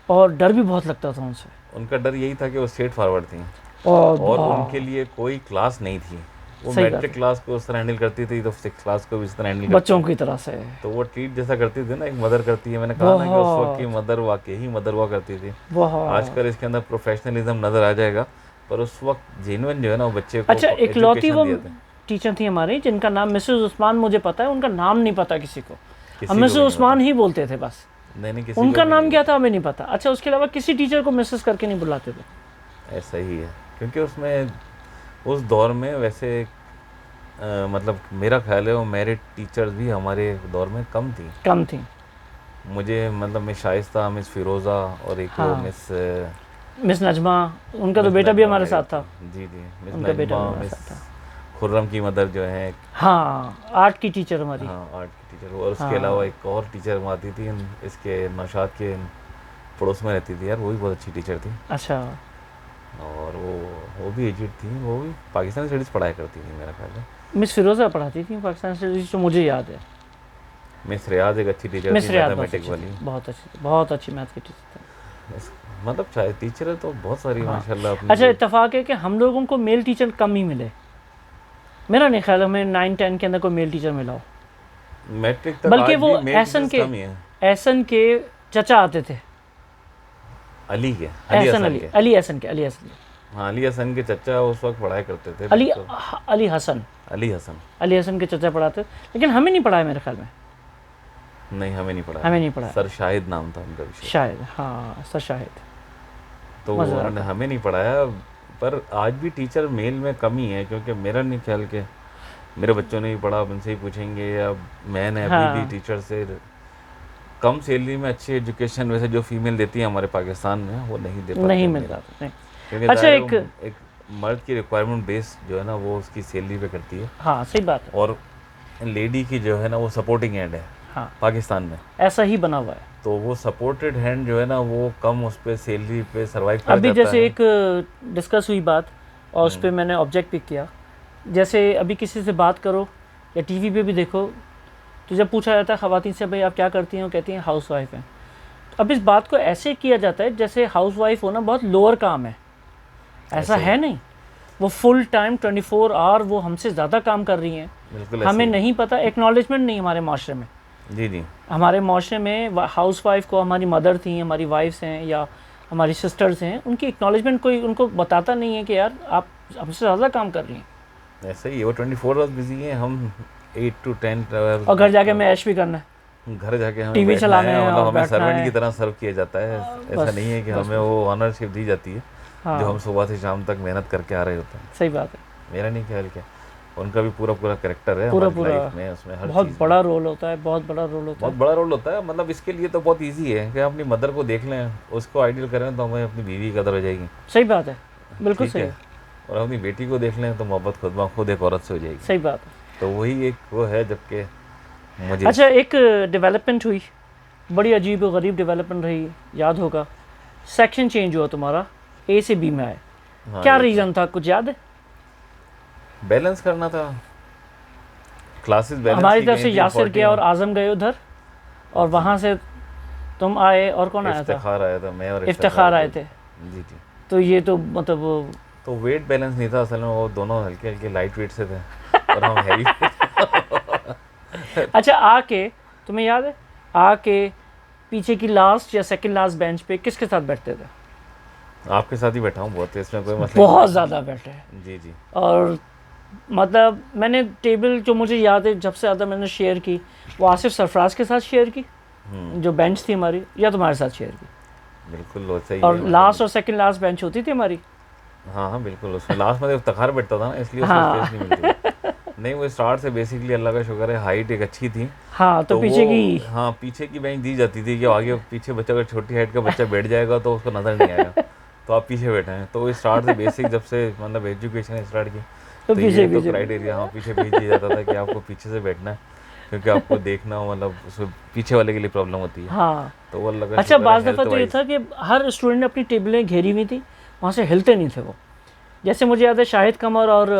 और डर भी बहुत लगता था उनसे। उनका डर यही था कि वो स्ट्रेट फॉरवर्ड थी, और और उनके लिए कोई क्लास नहीं थी। वो सही बात मैट्रिक है। क्लास को उस तरह हैंडल करती थी, तो 6th क्लास को भी इस तरह हैंडल करती बच्चों की तरह से। तो वो ट्रीट जैसा करती थी ना, एक मदर करती है। मैंने कहा ना कि उस वक्त की बहुत मदर वाकई ही मदर हुआ करती थी। बहुत। आजकल इसके अंदर प्रोफेशनलिज्म नज़र आ जाएगा, पर उस वक्त जेन्युइन जो है ना वो बच्चे को अच्छा, इकलौती वो दिए थे। टीचर थी हमारी जिनका नाम मिसेस उस्मान, मुझे पता है, उनका नाम नहीं पता किसी को। किसी हम को मिसेस भी नहीं उस्मान ही बोलते थे बस। नहीं नहीं, किसी उनका को भी नाम नहीं क्या था हमें नहीं पता। अच्छा, उसके अलावा किसी टीचर को मिसेस करके नहीं बुलाते थे। ऐसा ही है, क्योंकि उसमें उस दौर में वैसे मतलब मेरा ख्याल है वो मेरिट टीचर्स भी हमारे दौर में कम थी। कम थी। मुझे मतलब मिस शाइस्ता, मिस फिरोज़ा, और एक वो हाँ, मिस मिस नजमा, उनका तो मिस बेटा भी नजमा हमारे आई साथ थी। था। जी जी, मिस उनका बेटा नजमा, भी हमारे मिस साथ था। खुर्रम की मदर जो है, हाँ, आर्ट की टीचर हमारी। हाँ आर्ट की टीचर, और उसके हाँ, अलावा एक और टीचर आती थी इसके नौशाद के पड़ोस में रहती थी यार, वो भी बहुत अच्छी टीचर थी। अच्छा। और वो भी एजिड थी, वो भी पाकिस्तानी स्टडीज़ पढ़ाया करती थी मेरा ख्याल है। मिस फिरोज़ा पढ़ाती थी पाकिस्तान स्टडीज़, जो मुझे याद है। मिस रियाज एक अच्छी टीचर मिस थी, रियाद बहुत मैथमेटिक्स अच्छी वाली। थी, बहुत अच्छी मैथ की टीचर थी। मतलब चाहे टीचर है तो बहुत सारी हाँ। माशाल्लाह अपनी अच्छा, इत्तेफाक है कि हम लोगों को मेल टीचर कम ही मिले। मेरा नहीं ख्याल हमें 9-10 के अंदर कोई मेल टीचर मिला हो। मैट्रिक तक बल्कि आज वो भी मेल टीचर्स कम ही है। एहसन के चचा आते थे। अली के एहसन अली, अली एहसन के, हाँ, अली हसन के चचा उस वक्त पढ़ाया करते थे। अली बिल्कुल। अली हसन अली हसन। अली हसन के चचा पढ़ाते, लेकिन हमें नहीं पढ़ाया मेरे ख्याल में। नहीं, हमें नहीं पढ़ाया। हमें नहीं पढ़ाया। सर शाहिद नाम था उनका विषय। शायद, हाँ, सर शाहिद। तो मज़ा उन्होंने आता। हमें नहीं पढ़ाया। पर आज भी टीचर मेल में कमी है, क्योंकि मेरा नहीं ख्याल के मेरे बच्चों ने भी पढ़ा, उनसे ही पूछेंगे, या मैंने अभी हाँ। भी टीचर से कम सैलरी में अच्छी एजुकेशन वैसे जो फीमेल देती है हमारे पाकिस्तान में, वो नहीं दे पाती। नहीं मिल रहा था, नहीं। क्योंकि अच्छा, एक मर्द की रिक्वायरमेंट बेस जो है ना वो उसकी सैलरी पे करती है, हाँ, सही बात है। और लेडी की जो है ना वो सपोर्टिंग हैंड है। हाँ, पाकिस्तान में ऐसा ही बना हुआ है। तो वो सपोर्टेड हैंड जो है ना वो कम उस पर सैलरी पे सर्वाइव कर अभी जाता जैसे है। एक डिस्कस हुई बात, और उस पर मैंने ऑब्जेक्ट पिक किया। जैसे अभी किसी से बात करो या टीवी पे भी देखो, तो जब पूछा जाता है ख़वातीन से, भाई आप क्या करती हैं, वो कहती हैं हाउस वाइफ हैं। तो अब इस बात को ऐसे किया जाता है जैसे हाउस वाइफ होना बहुत लोअर काम है। ऐसा है नहीं, वो फुल टाइम 24 आवर वो हमसे ज़्यादा काम कर रही हैं। बिल्कुल हमें ऐसे ही। नहीं पता, एक्नॉलेजमेंट नहीं हमारे माशरे में। जी जी। हमारे माशरे में हाउस वाइफ को, हमारी मदर थी, हमारी वाइफ्स हैं या हमारी सिस्टर्स हैं, उनकी एक्नॉलेजमेंट कोई उनको बताता नहीं है कि यार आप हमसे ज़्यादा काम कर रही हैं। ऐसे ही वो 24 आवर्स बिजी हैं, हम 8 to 10 आवर्स। और घर जाके मैं ऐश भी करना है, घर जाके हमें टीवी बैठना चलाने है, है मतलब और हमें बैठना सर्वेंट है। की तरह सर्व किया जाता है। ऐसा बस, नहीं है कि बस, हमें वो ऑनरशिप दी जाती है हाँ, जो हम सुबह से शाम तक मेहनत करके आ रहे होते हैं। सही बात है। मेरा नहीं ख्याल क्या, उनका भी पूरा कैरेक्टर है पूरा हमारी लाइफ में, उसमें हर बहुत चीज़ बड़ा रोल होता है, बहुत बड़ा रोल होता बहुत है। बड़ा रोल होता है। मतलब इसके लिए तो बहुत इजी है कि अपनी मदर को देख लें, उसको आइडियल करें तो हमें अपनी बीवी की कदर हो जाएगी। सही बात है, बिल्कुल ठीक सही है। है। और अपनी बेटी को देख लें तो मोहब्बत खुद एक औरत से हो जाएगी। सही बात है। तो वही एक वो है, जबकि मुझे अच्छा, एक डेवलपमेंट हुई, बड़ी अजीब व गरीब डेवलपमेंट रही, याद होगा। सेक्शन चेंज हुआ तुम्हारा, ए से बी में आए। हाँ, क्या ये रीज़न था, कुछ याद है? बैलेंस करना था, क्लासेस बैलेंस हमारी की तरफ गई से थी, यासिर 40 गया और आज़म गए उधर, और वहाँ से तुम आए, और कौन आया था? इफ्तिखार आया था, मैं और इफ्तिखार आए थे। जी जी। तो ये तो मतलब तो वेट बैलेंस नहीं था असल में, वो दोनों हल्के हल्के लाइट वेट से थे और हम हैवी। अच्छा, आके तुम्हें याद है, आके पीछे की लास्ट या सेकंड लास्ट बेंच पे किसके साथ बैठते थे? आपके साथ ही बैठा हूँ, बहुत इसमें कोई मसला बहुत ज़्यादा बैठे हैं। जी जी। और मतलब मैंने टेबल जो मुझे याद है जब से ज़्यादा मैंने शेयर की, वो आसिफ सरफराज के साथ शेयर की, जो बेंच थी हमारी, या तुम्हारे साथ शेयर की। बिल्कुल वो सही और है। लास्ट और सेकंड लास्ट बेंच होती थी हमारी। हाँ हाँ बिल्कुल, उसमें लास्ट में इफ्तिखार बैठता था ना, इसलिए उसको हाँ। स्पेस नहीं मिलती। नहीं, वो स्टार्ट से बेसिकली अल्लाह का शुक्र है हाइट एक अच्छी थी। हाँ, तो पीछे की, हाँ, पीछे की बेंच दी जाती थी कि आगे पीछे बच्चा, अगर छोटी हाइट का बच्चा बैठ जाएगा तो उसको नज़र नहीं आएगा, तो आप पीछे बैठे हैं। तो स्टार्ट से बेसिक जब से मतलब एजुकेशन स्टार्ट की तो तो पीछे ये तो पीछे क्राइटेरिया, हाँ, पीछे भेज दिया जाता था कि आपको पीछे से बैठना है, क्योंकि आपको देखना हो, मतलब उसमें पीछे वाले के लिए प्रॉब्लम होती है। हाँ। तो वो अल्लाह का अच्छा, शुक्र है, बाज़ दफ़ा health तो ये wise। था कि हर स्टूडेंट ने अपनी टेबलें घेरी हुई थी, वहाँ से हिलते नहीं थे वो। जैसे मुझे याद है शाहिद कमर और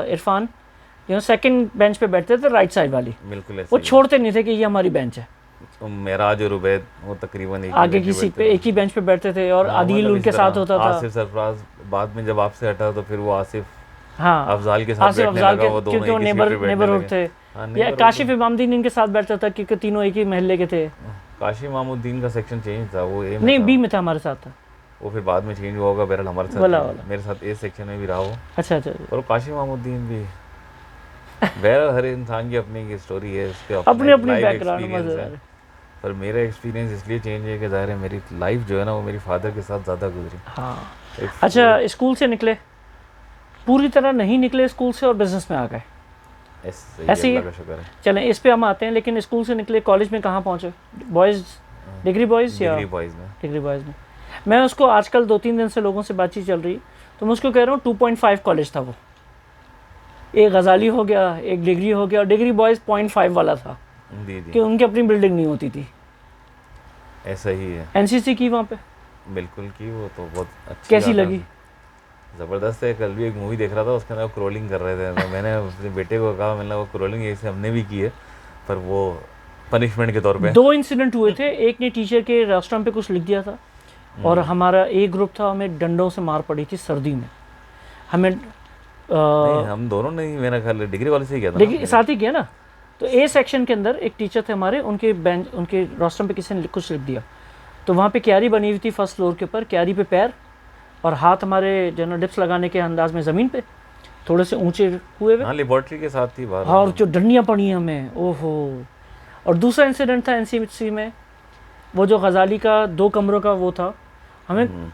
इरफान जो सेकंड बेंच पे बैठते थे, राइट साइड वाली, बिल्कुल ऐसे वो ही। छोड़ते नहीं थे कि ये हमारी बेंच है। तो मेराज और उबैद वो तकरीबन एक ही आगे bench की पे सीट बैठते पे थे। एक ही बेंच पे बैठते थे, और हाँ, आदिल मतलब उनके इस साथ तरह होता था। आसिफ सरफराज बाद में जब आपसे हटा तो फिर वो आसिफ हाँ, अफजाल के साथ आसिफ बैठने अफजाल लगा, के, वो दोनों क्योंकि वो एक ही सीट पे बैठने नेबरहुड लगे। थे। हाँ, या neighborhood काशिफ इमामुद्दीन इनके साथ बैठता था, क्योंकि तीनों एक ही महल्ले के थे। काशी मामुद्दीन का सेक्शन चेंज था, वो ए में नहीं, था। बी में था, हमारे साथ था। वो फिर बाद में चेंज हुआ होगा, बहरहाल हमारे साथ वाला भी- वाला। मेरे साथ ए सेक्शन में भी रहा वो। अच्छा अच्छा। और काशी मामुद्दीन भी, बहरहाल हर इंसान की अपनी की स्टोरी है, उसके अपनी अपनी लाइफ बैकग्राउंड एक्सपीरियंस मज़ेदार है। है। पर मेरा एक्सपीरियंस इसलिए चेंज है कि ज़ाहिर है मेरी लाइफ जो है ना वो मेरी फादर के साथ ज़्यादा गुजरी। हाँ। एक अच्छा, स्कूल से निकले, पूरी तरह नहीं निकले स्कूल से और बिजनेस में आ गए, ऐसे ही अल्लाह है। का शुक्र है। चलें, इस पे हम आते हैं। लेकिन स्कूल से निकले, कॉलेज में कहाँ पहुँचे? बॉयज़, डिग्री बॉयज़ या डिग्री बॉयज़ में। डिग्री बॉयज़ में? मैं उसको आजकल 2-3 दिन से लोगों से बातचीत चल रही, तो मैं उसको कह रहा हूँ 2.5 कॉलेज था वो। एक गजाली हो गया, एक डिग्री हो गया, और डिग्री बॉयज़ 0.5 वाला था जी जी। कि उनकी अपनी बिल्डिंग नहीं होती थी। ऐसा ही है। एनसीसी की वहाँ पे? बिल्कुल की, वो तो बहुत अच्छी कैसी बात है। लगी? ज़बरदस्त है। कल भी एक मूवी देख रहा था, उसके अंदर वो क्रोलिंग कर रहे थे, तो मैंने अपने बेटे को कहा, मैंने वो क्रोलिंग ऐसे हमने भी की है, पर वो पनिशमेंट के तौर पे। 2 इंसिडेंट हुए थे। एक ने टीचर के रेस्टोरेंट पे कुछ लिख दिया था, और हमारा एक ग्रुप था, हमें डंडों से मार पड़ी थी सर्दी में। हमें नहीं, हम दोनों ने ही, मेरा ख्याल डिग्री वाले से ही किया था ना देखिए हमने। साथ ही किया ना। तो ए सेक्शन के अंदर एक टीचर थे हमारे, उनके बेंच, उनके रोस्टर पे किसी ने कुछ लिख दिया, तो वहाँ पे क्यारी बनी हुई थी फर्स्ट फ्लोर के ऊपर। क्यारी पे पैर और हाथ हमारे जो है ना डिप्स लगाने के अंदाज में ज़मीन पे थोड़े से ऊंचे हुए हुए, हाँ, लेबॉर्ट्री के साथ ही बाहर। और जो डंडियाँ पड़ी हमें, ओहो। और दूसरा इंसिडेंट था एनसीसी में, वो जो गजाली का 2 कमरों का वो था, हमें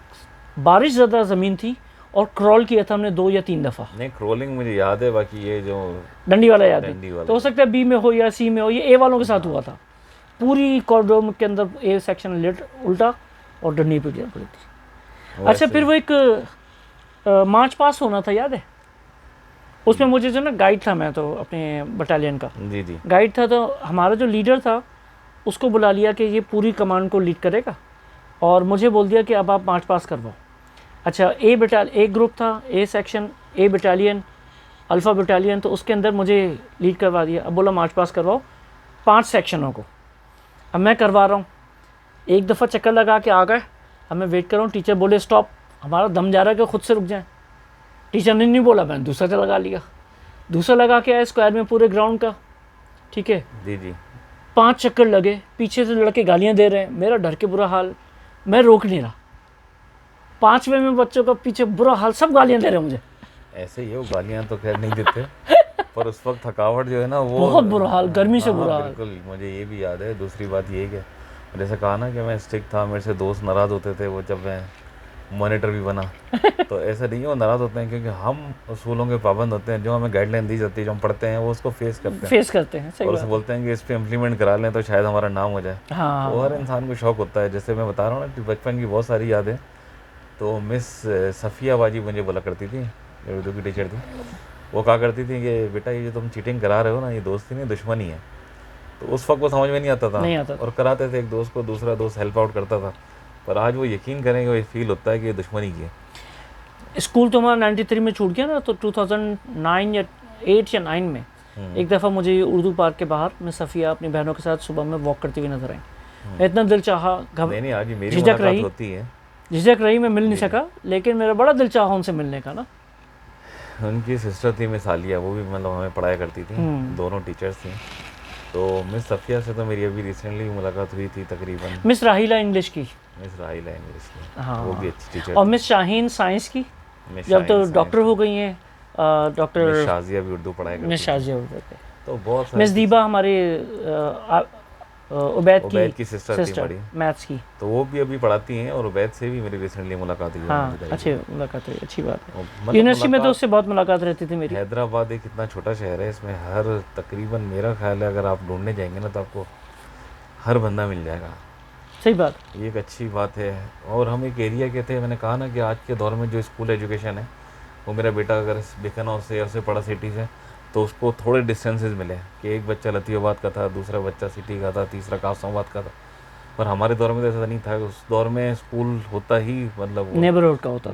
बारिश ज़्यादा ज़मीन थी और क्रॉल किया था हमने 2 या 3 दफ़ा। नहीं, क्रोलिंग मुझे याद है, बाकी ये जो डंडी वाला याद डंडी है, वाला। तो हो सकता है बी में हो या सी में हो, ये ए वालों के साथ हुआ था। पूरी कॉरिडोर के अंदर ए सेक्शन लेट उल्टा और डंडी पे गिर पड़ी थी। वो अच्छा, ऐसे फिर वो एक मार्च पास होना था, याद है? उसमें मुझे जो ना गाइड था, मैं तो अपने बटालियन का जी जी। गाइड था, तो हमारा जो लीडर था उसको बुला लिया कि ये पूरी कमांड को लीड करेगा, और मुझे बोल दिया कि अब आप मार्च पास करवाओ। अच्छा, एक ग्रुप था, A section, A battalion, alpha battalion, तो उसके अंदर मुझे लीड करवा दिया। अब बोला मार्च पास करवाओ 5 सेक्शनों को। अब मैं करवा रहा हूँ, एक दफ़ा चक्कर लगा के आ गए, अब मैं वेट कर रहा हूँ, टीचर बोले स्टॉप, हमारा दम जा रहा है कि खुद से रुक जाए। टीचर ने नहीं बोला, मैंने दूसरा लगा लिया, दूसरा लगा के आया स्क्वायर में पूरे ग्राउंड का, ठीक है। जी जी। 5 चक्कर लगे, पीछे से लड़के गालियाँ दे रहे हैं, मेरा डर के बुरा हाल, मैं रोक नहीं रहा। 5वें में बच्चों का पीछे बुरा हाल, सब गालियाँ दे रहे हैं मुझे। ऐसे ही है, वो गालियाँ तो खैर नहीं देते, पर उस वक्त थकावट जो है ना, वो बहुत बुरा हाल, गर्मी से हाँ, बुरा हाल। बिल्कुल, मुझे ये भी याद है। दूसरी बात ये कि जैसे कहा ना कि मैं स्ट्रिक्ट था, मेरे से दोस्त नाराज़ होते थे वो, जब मैं मॉनिटर भी बना तो ऐसा नहीं है वो नाराज़ होते हैं, क्योंकि हम उसूलों के पाबंद होते हैं। जो हमें गाइडलाइन दी जाती है, जो हम पढ़ते हैं, वो उसको फेस करते हैं सही और बात उसको बोलते हैं कि इस पर इम्प्लीमेंट करा लें तो शायद हमारा नाम हो जाए। हाँ, तो हर इंसान को शौक़ होता है। जैसे मैं बता रहा हूँ ना कि बचपन की बहुत सारी यादें। तो मिस सफ़िया बाजी मुझे बोला करती थी, जो उर्दू की टीचर थी, वो कहा करती थी कि बेटा ये जो तुम चीटिंग करा रहे हो ना, ये दोस्ती नहीं दुश्मनी है। तो उस वक्त वो समझ में नहीं आता था, और कराते थे एक दोस्त को, दूसरा दोस्त हेल्प आउट करता था। पर आज वो यकीन करेंगे, वो फील होता है कि ये दुश्मनी की है। स्कूल तो हमारा 93 में छूट गया ना, तो 2009 या 8 या 9 में एक दफ़ा मुझे उर्दू पार्क के बाहर मैं सफ़िया अपनी बहनों के साथ सुबह में वॉक करती हुई नजर आई। मैं इतना दिल चाहा, नहीं, आज भी मेरी मुलाकात होती है। झिझक रही, मैं मिल नहीं सका, लेकिन मेरा बड़ा दिल चाहा उनसे मिलने का ना। उनकी सिस्टर थी मिस आलिया, वो भी मतलब हमें पढ़ाया करती थी, दोनों टीचर्स थी। तो मिस सफ़िया से तो मेरी अभी रिसेंटली मुलाकात हुई थी तकरीबन। मिस राहिला इंग्लिश की, मिस राहिला इंग्लिश की, हाँ, वो भी अच्छी टीचर। और मिस शाहीन साइंस की, जब तो डॉक्टर हो गई हैं, डॉक्टर शाजिया भी उर्दू पढ़ाया करती। मिस शाजिया उर्दू, तो बहुत मिस दीबा हमारे उबैद की सिस्टर थी बड़ी, मैथ्स की, तो वो भी अभी पढ़ाती हैं। और उबैद से भी मेरी रिसेंटली मुलाकात हुई। हाँ, अच्छी मुलाकात हुई, अच्छी बात है। मतलब यूनिवर्सिटी में तो उससे बहुत मुलाकात रहती थी मेरी। हैदराबाद एक इतना छोटा शहर है, इसमें हर तकरीबन मेरा ख्याल है अगर आप ढूंढने जाएंगे ना, तो आपको हर बंदा मिल जाएगा। सही बात, ये एक अच्छी बात है। और हम एक एरिया के थे, मैंने कहा ना कि आज के दौर में जो स्कूल एजुकेशन है, वो मेरा बेटा अगर बिकानौर से या उससे बड़ा सिटी से, तो उसको थोड़े डिस्टेंसेस मिले कि एक बच्चा लतीफ़ाबाद का था, दूसरा बच्चा सिटी का था, तीसरा कासमाबाद का था। पर हमारे दौर में तो ऐसा नहीं था। उस दौर में स्कूल होता ही मतलब नेबरहुड का होता था,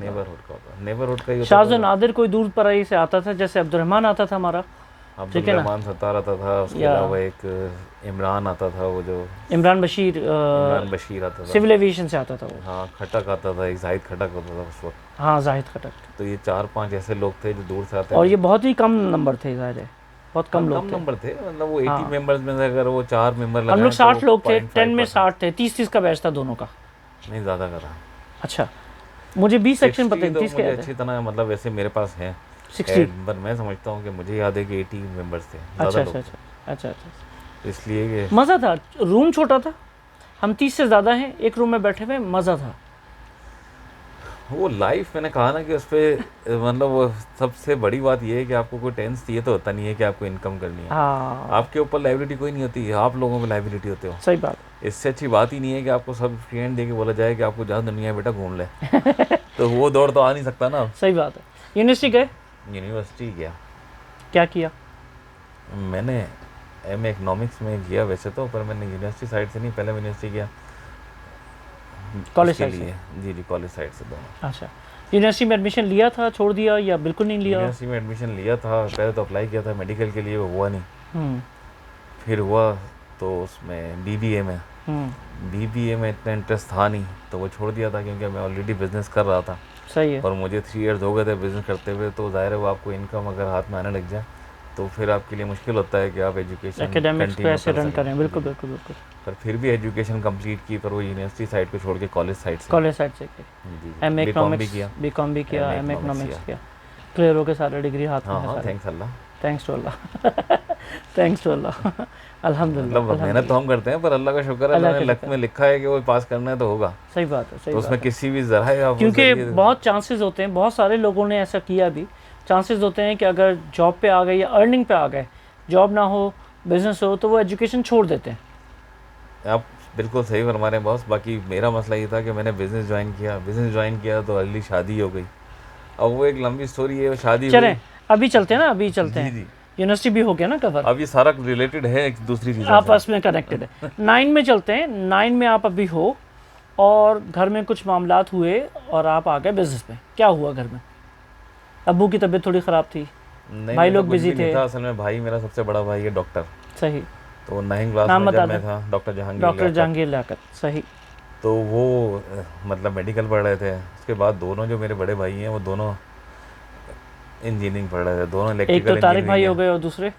नेबरहुड का ही होता। शाज़ नादिर कोई दूर पराई से आता था, जैसे अब्दुर्रहमान आता था हमारा, अब्दुर्रहमान सत्तार आता था, उसके अलावा एक इमरान आता था, वो जो इमरान बशीर आता था, सिविल एविएशन से आता था वो, हाँ, खटक आता था, एक जाहिद खटक होता था उस वक्त, हाँ, जाहिद खटक। तो ये 4-5 ऐसे लोग थे जो दूर से आते और ये बहुत ही कम नंबर थे, जाहिर है बहुत कम लोग थे। नंबर थे, मतलब वो 80 मेंबर्स में से अगर वो 4 मेंबर लगाएं, हम लोग 60 लोग थे, 10 में 60 थे, 30-30 का बैच था दोनों का। नहीं, ज़्यादा करा। अच्छा, मुझे 20 सेक्शन पता है, 30 के अच्छी तरह, मतलब वैसे मेरे पास हैं 60, पर मैं समझता हूँ कि मुझे याद है कि 80 मेंबर्स थे। अच्छा, इसलिए मज़ा था, रूम छोटा था, हम 30 से ज़्यादा हैं एक रूम में बैठे हुए, मज़ा था वो लाइफ। मैंने कहा ना कि उस पर मतलब वो सबसे बड़ी बात ये है कि आपको कोई टेंस ये तो होता नहीं है कि आपको इनकम करनी है। हाँ, आपके ऊपर लाइबिलिटी कोई नहीं होती है, आप लोगों में लाइबिलिटी होते हो। सही बात। इससे अच्छी बात ही नहीं है कि आपको सब फ्री हैंड दे के बोला जाए कि आपको जहाँ दुनिया बेटा घूम ले तो वो दौड़ तो आ नहीं सकता ना। सही बात है। यूनिवर्सिटी गए? यूनिवर्सिटी गया। क्या किया? मैंने एमए इकोनॉमिक्स में किया वैसे तो, पर मैंने यूनिवर्सिटी साइड से नहीं, पहले यूनिवर्सिटी गया कॉलेज उसके साइड से? लिए जी जी, कॉलेज साइड से दोनों। अच्छा, यूनिवर्सिटी में एडमिशन लिया था, छोड़ दिया या बिल्कुल नहीं लिया? यूनिवर्सिटी में एडमिशन लिया था, पहले तो अप्लाई किया था मेडिकल के लिए, वो हुआ नहीं। हम्म। फिर हुआ तो उसमें बीबीए में, हम्म। बीबीए में इतना इंटरेस्ट था नहीं, तो वो छोड़ दिया था क्योंकि मैं ऑलरेडी बिज़नेस कर रहा था सही है। और मुझे 3 इयर्स हो गए थे बिज़नेस करते हुए। तो ज़ाहिर है वो आपको इनकम अगर हाथ में आने लग जाए तो फिर आपके लिए मुश्किल होता है कि आप एजुकेशन एकेडमिक्स को कंटिन्यू ऐसे कर रन सकें। करें, बिल्कुल जी। बिल्कुल बिल्कुल। पर फिर भी एजुकेशन कंप्लीट की, पर वो यूनिवर्सिटी साइड को छोड़ के कॉलेज साइड से। कॉलेज साइड से जी जी, एम ए बीकॉम भी इकोनॉमिक्स, किया। बीकॉम भी किया, M A M A economics economics किया। किया। क्लियर हो के सारे डिग्री हाथ में हाँ है हाँ, सारे। Thanks Allah. Thanks to Allah. Thanks to Allah. अल्हम्दुलिल्लाह मतलब मेहनत तो अल्हम्दुलिल्लाह। हम करते हैं, पर अल्लाह का शुक्र है, अल्लाह अल्लाह का ने लक शुक्र में है। लिखा है कि वो पास करना है तो होगा। सही बात है, सही तो उसमें बात है। किसी भी ज़राए आप उस क्योंकि ज़रिए। बहुत चांसेस होते हैं, बहुत सारे लोगों ने ऐसा किया भी, चांसेस होते हैं कि अगर जॉब पे आ गए या अर्निंग पे आ गए, जॉब ना हो, बिजनेस हो, तो वो एजुकेशन छोड़ देते हैं। आप बिल्कुल सही फरमा रहे हैं बॉस। बाकी मेरा मसला ये था कि मैंने बिज़नेस ज्वाइन किया तो अर्ली शादी हो गई। अब वो एक लंबी स्टोरी है, शादी हुई। चलें, अभी चलते हैं ना, अभी चलते जी हैं। जी, यूनिवर्सिटी भी हो गया ना कवर, अब ये सारा रिलेटेड है एक दूसरी चीज़ों से। आपस में कनेक्टेड है। 9 में चलते हैं। 9 में आप अभी हो और घर में कुछ मामलात हुए और आप आ गए बिजनेस में। क्या हुआ घर में? अब्बू की तबीयत थोड़ी ख़राब थी, नहीं भाई नहीं, तो लोग कुछ बिजी भी नहीं थे। था असल में। भाई मेरा सबसे बड़ा भाई है डॉक्टर। सही। तो 9वीं क्लास नाम में बता जब दें। मैं था, डॉक्टर जहांगीर डॉक्टर लियाकत। जहांगीर लियाकत। सही। तो वो मतलब मेडिकल पढ़ रहे थे। उसके बाद दोनों जो मेरे बड़े भाई हैं वो दोनों इंजीनियरिंग पढ़ रहे थे, दोनों एक तो इलेक्ट्रिकल तारिक इंजीनियरिंग भाई हो है। गए और दूसरे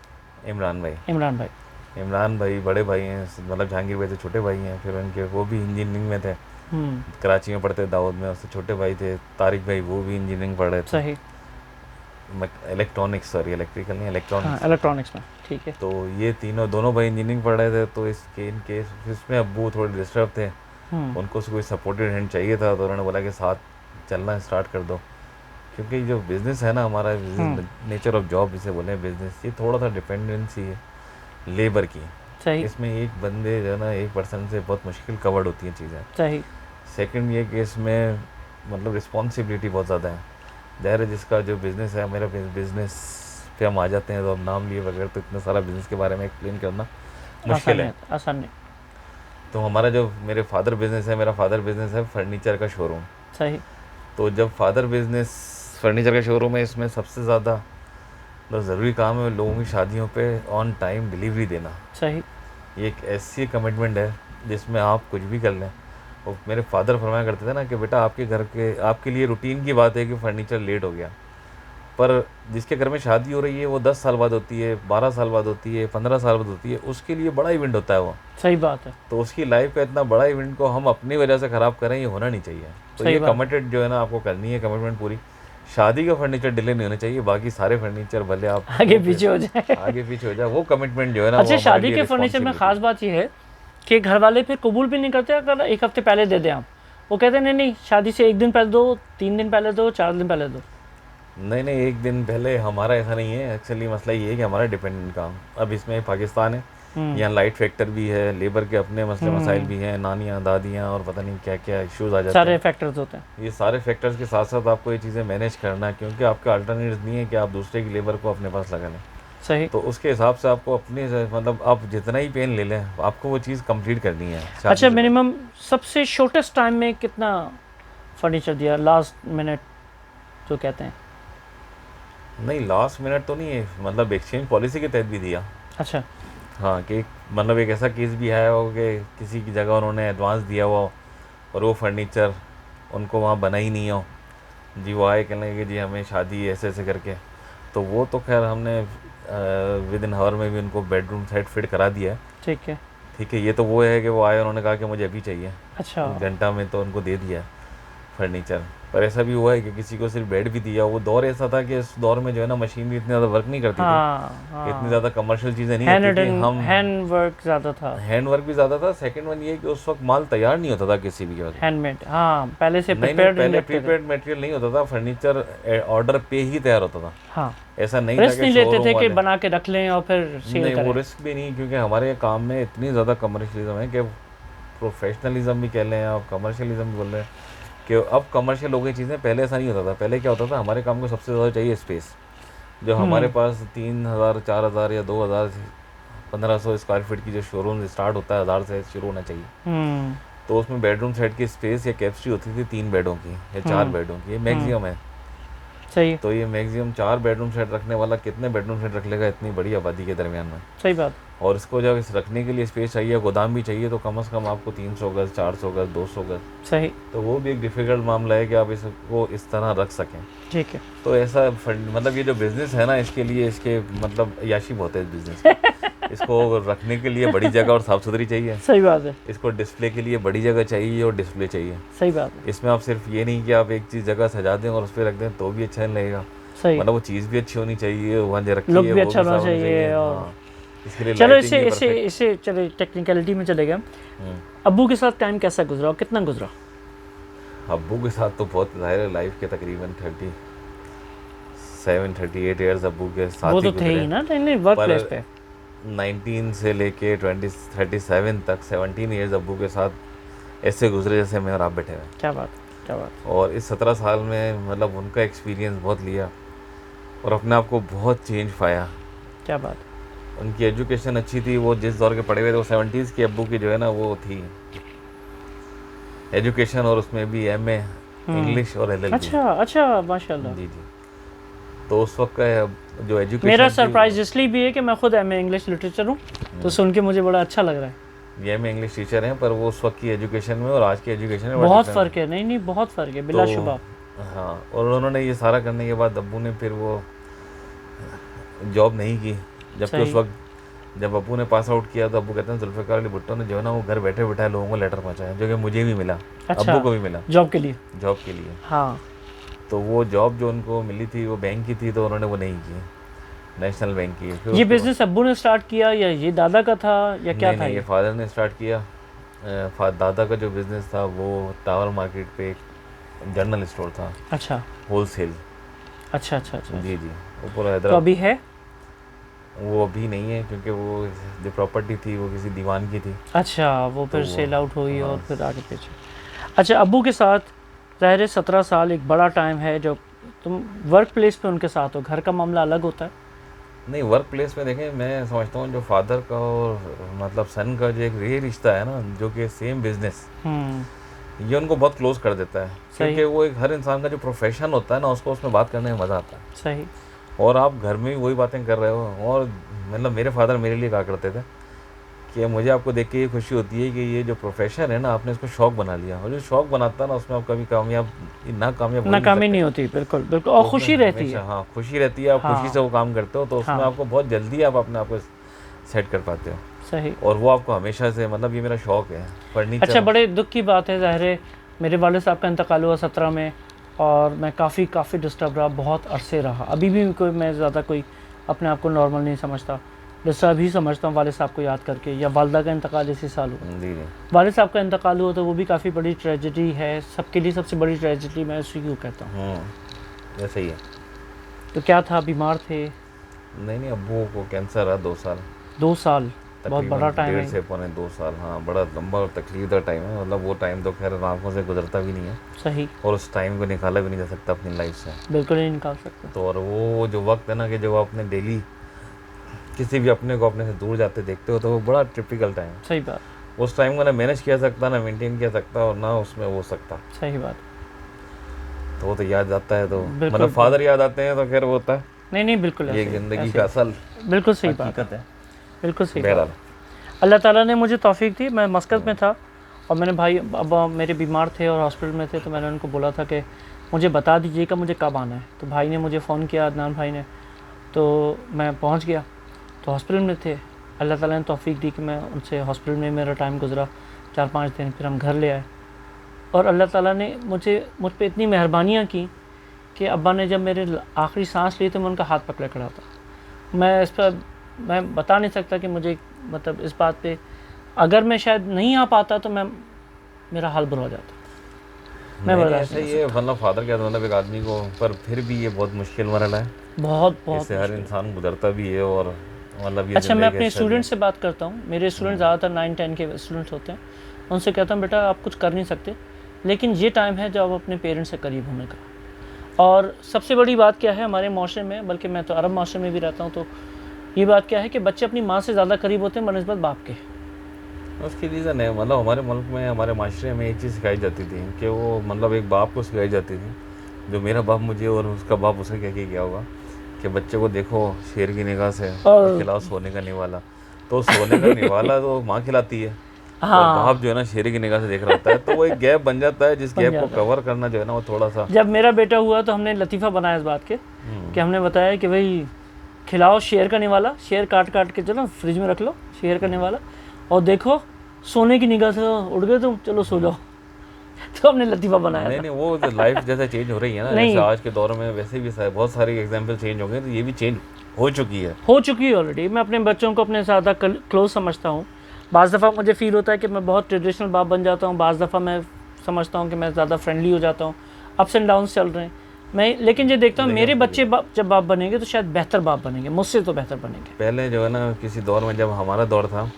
इमरान भाई। इमरान भाई। इमरान भाई बड़े भाई हैं, मतलब जहांगीर भाई से छोटे भाई हैं। फिर उनके वो भी इंजीनियरिंग में थे, हम्म। कराची में पढ़ते दाऊद में। उससे छोटे भाई थे तारिक भाई, वो भी इंजीनियरिंग पढ़ रहे थे। सही। इलेक्ट्रॉनिक्स, सॉरी इलेक्ट्रिकल नहीं, हाँ, इलेक्ट्रॉनिक्स। इलेक्ट्रॉनिक्स में। ठीक है। तो ये तीनों दोनों भाई इंजीनियरिंग पढ़ रहे थे। तो इसके इनके इसमें अब्बू थोड़े डिस्टर्ब थे, हम्म। उनको कोई सपोर्टेड हैंड चाहिए था। तो उन्होंने बोला कि साथ चलना स्टार्ट कर दो। क्योंकि जो बिज़नेस है ना हमारा, हम्म। नेचर ऑफ जॉब जिसे बोले बिज़नेस, ये थोड़ा सा डिपेंडेंसी है लेबर की। सही। इसमें एक बंदे जो है ना, एक पर्सन से बहुत मुश्किल कवर्ड होती हैं चीज़ें। सही। सेकंड ये कि इसमें मतलब रिस्पॉन्सिबिलिटी बहुत ज़्यादा है। ज़ाहिर है जिसका जो बिज़नेस है, मेरा बिज़नेस पे हम आ जाते हैं तो हम नाम लिए बगैर तो इतना सारा बिज़नेस के बारे में एक्सप्लेन करना मुश्किल है। आसान नहीं। तो हमारा जो मेरे फादर बिज़नेस है, मेरा फादर बिज़नेस है फर्नीचर का शोरूम। सही। तो जब फादर बिज़नेस फर्नीचर का शोरूम है, इसमें सबसे ज़्यादा जो ज़रूरी काम है लोगों की शादियों पे ऑन टाइम डिलीवरी देना। सही। ये एक ऐसी कमिटमेंट है जिसमें आप कुछ भी कर लें। और मेरे फादर फरमाया करते थे ना कि बेटा आपके घर के, आपके लिए रूटीन की बात है कि फर्नीचर लेट हो गया, पर जिसके घर में शादी हो रही है वो 10 साल बाद होती है, 12 साल बाद होती है, 15 साल बाद होती है, उसके लिए बड़ा इवेंट होता है वो। सही बात है। तो उसकी लाइफ का इतना बड़ा इवेंट को हम अपनी वजह से ख़राब करें, ये होना नहीं चाहिए। तो सही ये बात है। कमिटेड जो है ना आपको करनी है, कमिटमेंट पूरी। शादी का फर्नीचर डिले नहीं होना चाहिए, बाकी सारे फर्नीचर भले आप आगे पीछे हो जाए। आगे पीछे हो जाए, वो कमिटमेंट जो है ना अच्छा, वो हमारे शादी लिए के फर्नीचर में रिस्पॉन्सिबिलिटी। ख़ास बात यह है कि घर वाले फिर कबूल भी नहीं करते अगर एक हफ्ते पहले दे दें आप। वो कहते हैं नहीं नहीं, शादी से 1 दिन पहले दो, 3 दिन पहले दो, 4 दिन पहले दो। नहीं नहीं, एक दिन पहले हमारा ऐसा नहीं है। एक्चुअली मसला ये है कि हमारा डिपेंडेंट काम, अब इसमें पाकिस्तान है, यहाँ लाइट फैक्टर भी है, लेबर के अपने मसले मसाइल भी हैं, नानियाँ दादियाँ और पता नहीं क्या क्या इश्यूज़ आ जाते सारे हैं। फैक्टर्स होते हैं। ये सारे फैक्टर्स के साथ साथ आपको ये चीज़ें मैनेज करना है, क्योंकि आपका अल्टरनेटिव नहीं है कि आप दूसरे की लेबर को अपने पास लगा लें। सही। तो उसके हिसाब से आपको अपने मतलब आप जितना ही पेन ले लें, आपको वो चीज़ कंप्लीट करनी है शादी अच्छा, से पहले। मिनिमम सबसे शॉर्टेस्ट टाइम में कितना फर्नीचर दिया, लास्ट मिनट जो कहते हैं? नहीं लास्ट मिनट तो नहीं है, मतलब एक्सचेंज पॉलिसी के तहत भी दिया। अच्छा। हाँ कि मतलब एक ऐसा केस भी आया हो कि किसी की जगह उन्होंने एडवांस दिया हुआ हो और वो फर्नीचर उनको वहाँ बना ही नहीं हो, जी वो आए कहने लगे जी हमें शादी ऐसे ऐसे करके। तो वो तो खैर हमने विद इन हावर में भी उनको बेडरूम सेट फिट करा दिया है। ठीक है। ठीक है, ये तो वो है कि वो आए, उन्होंने कहा कि मुझे अभी चाहिए, अच्छा। घंटा में तो उनको दे दिया फर्नीचर। पर ऐसा भी हुआ है कि किसी को सिर्फ बेड भी दिया। वो दौर ऐसा था कि इस दौर में जो है ना मशीन भी इतनी ज़्यादा वर्क नहीं करती थी, हाँ इतनी हाँ। ज़्यादा कमर्शियल चीज़ें नहीं होती थी। हम हैंड वर्क ज़्यादा था। हैंड वर्क भी ज़्यादा था। सेकंड वन ये कि उस वक्त माल तैयार नहीं होता था किसी भी वजह। हैंडमेड, हाँ, पहले से नहीं नहीं, प्रिपेयर्ड पहले रखते थे। प्रीपेड मटेरियल नहीं होता था, फर्नीचर ऑर्डर पे ही तैयार होता था। हाँ, ऐसा नहीं था रिस्क कि नहीं लेते शोरूम थे कि वाले, बना के रख लें और फिर सेल नहीं वो करें। रिस्क भी नहीं, क्योंकि हमारे काम में इतनी ज़्यादा कमर्शियलिज्म है कि प्रोफेशनलिज्म भी कह लें आप, कमर्शियलिज्म भी बोल रहे हैं कि अब कमर्शियल हो गई चीज़ें। पहले ऐसा नहीं होता था। पहले क्या होता था, हमारे काम को सबसे ज़्यादा चाहिए स्पेस। जो हमारे पास 3000 4000 या 2000 1500 स्क्वायर फीट की जो शोरूम स्टार्ट होता है 1000 से शुरू होना चाहिए। तो उसमें बेडरूम सेट की स्पेस या कैपेसिटी होती थी 3 बेडों की या 4 बेडों की, ये मैक्सिमम है। सही तो ये मैक्सिमम 4 बेडरूम सेट रखने वाला कितने बेडरूम सेट रख लेगा इतनी बड़ी आबादी के दरमियान में। सही बात। और इसको जब इस रखने के लिए स्पेस चाहिए, गोदाम भी चाहिए, तो कम से कम आपको 300 गज, 400 गज, 200 गज। सही। तो वो भी एक डिफ़िकल्ट मामला है कि आप इसको इस तरह रख सकें। ठीक है। तो ऐसा मतलब ये जो बिज़नेस है ना, इसके लिए इसके मतलब याशी बहुत है इस बिज़नेस की। इसको रखने के लिए बड़ी जगह और साफ़ सुथरी चाहिए। सही बात है। इसको डिस्प्ले के लिए बड़ी जगह चाहिए और डिस्प्ले चाहिए। सही बात है। इसमें आप सिर्फ ये नहीं कि आप एक चीज़ जगह सजा दें और उस पर रख दें तो भी अच्छा नहीं लगेगा। सही। मतलब वो चीज़ भी अच्छी होनी चाहिए, वहाँ जो रखी लुक है भी वो अच्छा भी होना साफ होनी चाहिए। और हाँ, इसके लिए चलो लाइटिंग भी perfect। इसे चले टेक्निकलिटी में चले गए। अब्बू के साथ टाइम कैसा गुजरा और कितना गुजरा? अब्बू के साथ तो बहुत ज़ाहिर है, लाइफ के तकरीबन 38 ईयर्स अब्बू के साथ वो ही तो थे गुजरे। ही ना, नहीं वर्क प्लेस पे। 19 से लेके 37 तक 17 ईयर्स अब्बू के साथ ऐसे गुजरे जैसे मैं और आप बैठे हुए। क्या बात, क्या बात। और इस 17 साल में मतलब उनका एक्सपीरियंस बहुत लिया और अपने आप को बहुत चेंज पाया। क्या बात। उनकी एजुकेशन अच्छी थी, वो जिस दौर के पढ़े हुए थे वो 70s की अब्बू की जो है ना वो थी एजुकेशन, और उसमें भी MA इंग्लिश और LLB। अच्छा अच्छा, माशाल्लाह। जी जी। तो उस वक्त का जो एजुकेशन मेरा सरप्राइज इसलिए भी है कि मैं खुद MA इंग्लिश लिटरेचर हूँ, तो सुन के मुझे बड़ा अच्छा लग रहा है। ये MA इंग्लिश टीचर हैं, पर वो उस वक्त की एजुकेशन में और आज की एजुकेशन में बहुत फ़र्क है। नहीं नहीं, बहुत फ़र्क है बिलाशुबा। हाँ, और उन्होंने ये सारा करने के बाद अब्बू ने फिर वो जॉब नहीं की, जबकि उस वक्त जब अब्बू ने पास आउट किया तो अब्बू कहते हैं जुल्फ़िकार अली भुट्टो ने जो है ना वो घर बैठे बैठाए लोगों को लेटर पहुँचाया, जो कि मुझे भी मिला। अच्छा, अब्बू को भी मिला जॉब के लिए। जॉब के लिए। हाँ। तो वो जॉब जो उनको मिली थी वो बैंक की थी, तो उन्होंने वो नहीं की, नेशनल बैंक की। फिर ये बिजनेस अब्बू ने स्टार्ट किया या ये दादा का था या क्या था? नहीं, ये फादर ने स्टार्ट किया। दादा का जो बिज़नेस था वो टावर मार्केट पे एक जनरल स्टोर था। अच्छा, होलसेल। अच्छा अच्छा अच्छा। जी जी, वो पूरा तो हैदराबाद। अभी है? वो अभी नहीं है क्योंकि वो जो प्रॉपर्टी थी वो किसी दीवान की थी। अच्छा, वो फिर वो सेल आउट हुई हाँ। और फिर आगे पीछे। अच्छा, अब्बू के साथ रह रहे 17 साल एक बड़ा टाइम है। जब तुम वर्क प्लेस पे उनके साथ हो, घर का मामला अलग होता है। नहीं, वर्क प्लेस में देखें, मैं समझता हूँ जो फादर का और मतलब सन का जो एक ये रिश्ता है ना, जो कि सेम बिजनेस, ये उनको बहुत क्लोज कर देता है। क्योंकि वो एक हर इंसान का जो प्रोफेशन होता है ना, उसको उसमें बात करने में मज़ा आता है। सही। और आप घर में भी वही बातें कर रहे हो। और मतलब मेरे फादर मेरे लिए कहा करते थे कि मुझे आपको देख के ये खुशी होती है कि ये जो प्रोफेशन है ना, आपने इसको शौक बना लिया, और जो शौक बनाता है ना उसमें आप कभी नाकामयाब नाकामी नहीं होती। बिल्कुल बिल्कुल। और खुशी रहती है। हाँ, खुशी रहती है। आप खुशी से वो काम करते हो तो उसमें हाँ। आपको बहुत जल्दी आप अपने आप को सेट कर पाते हो। सही। और वो आपको हमेशा से मतलब ये मेरा शौक है फर्नीचर। अच्छा, बड़े दुख की बात है, ज़ाहिर है मेरे वाले साहब का इंतकाल हुआ 17 में, और मैं काफ़ी डिस्टर्ब रहा, बहुत अरसे रहा। अभी भी कोई मैं ज़्यादा कोई अपने आप को नॉर्मल नहीं समझता, डिस्टर्ब ही समझता हूँ वाले साहब को याद करके। या वालदा का इंतकाल इसी साल हुआ। जी जी। वाले साहब का इंतकाल हुआ तो वो भी काफ़ी बड़ी ट्रेजेडी है, सबके लिए सबसे बड़ी ट्रेजेडी मैं उसी को कहता हूँ। ऐसा ही है। तो क्या था, बीमार थे? नहीं, अब्बू को कैंसर रहा 2 साल। 2 साल बहुत बड़ा टाइम है। 1.5 से पौने 2 साल, हाँ, बड़ा लंबा और तकलीफदार टाइम है। मतलब वो टाइम तो खैर आंखों से गुजरता भी नहीं है। सही। और उस टाइम को निकाला भी नहीं जा सकता अपनी लाइफ से। बिल्कुल नहीं निकाल सकते। तो और वो जो वक्त है ना कि जब आप अपने डेली किसी भी अपने को अपने से दूर जाते देखते हो तो वो बड़ा टिपिकल टाइम है। सही बात। उस टाइम को ना मैनेज किया सकता, ना मेंटेन किया सकता, और ना उसमें वो सकता। सही बात। तो वो तो याद आता है, तो मतलब फादर याद आते हैं तो खैर वो होता है। नहीं बिल्कुल ये जिंदगी का असल बिल्कुल सही बात है। बिल्कुल सही बहरहाल बात। अल्लाह ताला ने मुझे तौफीक दी। मैं मस्कत में था और मैंने भाई अब मेरे बीमार थे और हॉस्पिटल में थे, तो मैंने उनको बोला था कि मुझे बता दीजिएगा मुझे कब आना है। तो भाई ने मुझे फ़ोन किया, अदनान भाई ने, तो मैं पहुंच गया। तो हॉस्पिटल में थे, अल्लाह ताला ने तौफीक दी कि मैं उनसे हॉस्पिटल में मेरा टाइम गुजरा 4-5 दिन। फिर हम घर ले आए और अल्लाह ताला ने मुझ पर इतनी मेहरबानियाँ की कि अब्बा ने जब मेरे आखिरी सांस ली तो मैं उनका हाथ पकड़े खड़ा था। मैं इस पर मैं बता नहीं सकता कि मुझे मतलब इस बात पे अगर मैं शायद नहीं आ पाता तो मेरा हाल बुरा हो जाता। मैं बर्दाश्त नहीं कर ये मतलब फादर क्या मतलब एक आदमी को, पर फिर भी ये बहुत मुश्किल मरहला है। बहुत इससे हर इंसान गुजरता भी है। और मतलब ये अच्छा, मैं अपने स्टूडेंट से बात करता हूँ। मेरे स्टूडेंट ज़्यादातर 9-10 के स्टूडेंट्स होते हैं। उनसे कहता हूँ बेटा आप कुछ कर नहीं सकते, लेकिन ये टाइम है जब आप अपने पेरेंट्स से करीब होने का। और सबसे बड़ी बात क्या है हमारे माशरे में, बल्कि मैं तो अरब माशरे में भी रहता हूँ, तो ये बात क्या है कि बच्चे अपनी माँ से ज़्यादा करीब होते हैं बनस्बत बाप के। उसकी रीज़न है, मतलब हमारे मुल्क में, हमारे माशरे में एक चीज़ सिखाई जाती थी कि वो, मतलब एक बाप को सिखाई जाती थी, जो मेरा बाप मुझे और उसका बाप उसे कह के गया होगा कि बच्चे को देखो शेर की निगाह से और और खिलाओ सोने का निवाला। तो सोने का निवाला तो माँ खिलाती है, और बाप हाँ, जो है ना शेर की निगाह से देख रहा होता है, तो वो एक गैप बन जाता है, जिस बन गैप को जाता है। कवर करना जो है ना वो थोड़ा सा। जब मेरा बेटा हुआ तो हमने लतीफ़ा बनाया इस बात के, कि हमने बताया कि भाई खिलाओ शेर का निवाला, शेर काट काट के चलो फ्रिज में रख लो शेर का निवाला, और देखो सोने की निगाह से उड़ गए तुम, चलो सो जाओ। तो हमने लतीफ़ा बनाया नहीं था। नहीं, वो तो लाइफ जैसे चेंज हो रही है ना, जैसे नहीं, आज के दौर में वैसे भी बहुत सारे एग्जाम्पल चेंज हो गए, तो ये भी चेंज हो चुकी है। हो चुकी है ऑलरेडी। मैं अपने बच्चों को अपने ज़्यादा क्लोज समझता हूँ। बाज़ दफ़ा मुझे फ़ील होता है कि मैं बहुत ट्रेडिशनल बाप बन जाता हूँ, बाज़ दफ़ा मैं समझता हूँ कि मैं ज़्यादा फ्रेंडली हो जाता हूँ। अप्स एंड डाउन्स चल रहे हैं। मैं लेकिन ये देखता हूँ मेरे बच्चे जब बाप बनेंगे तो शायद बेहतर बाप बनेंगे, मुझसे तो बेहतर बनेंगे। पहले जो है ना, किसी दौर में जब हमारा दौर था,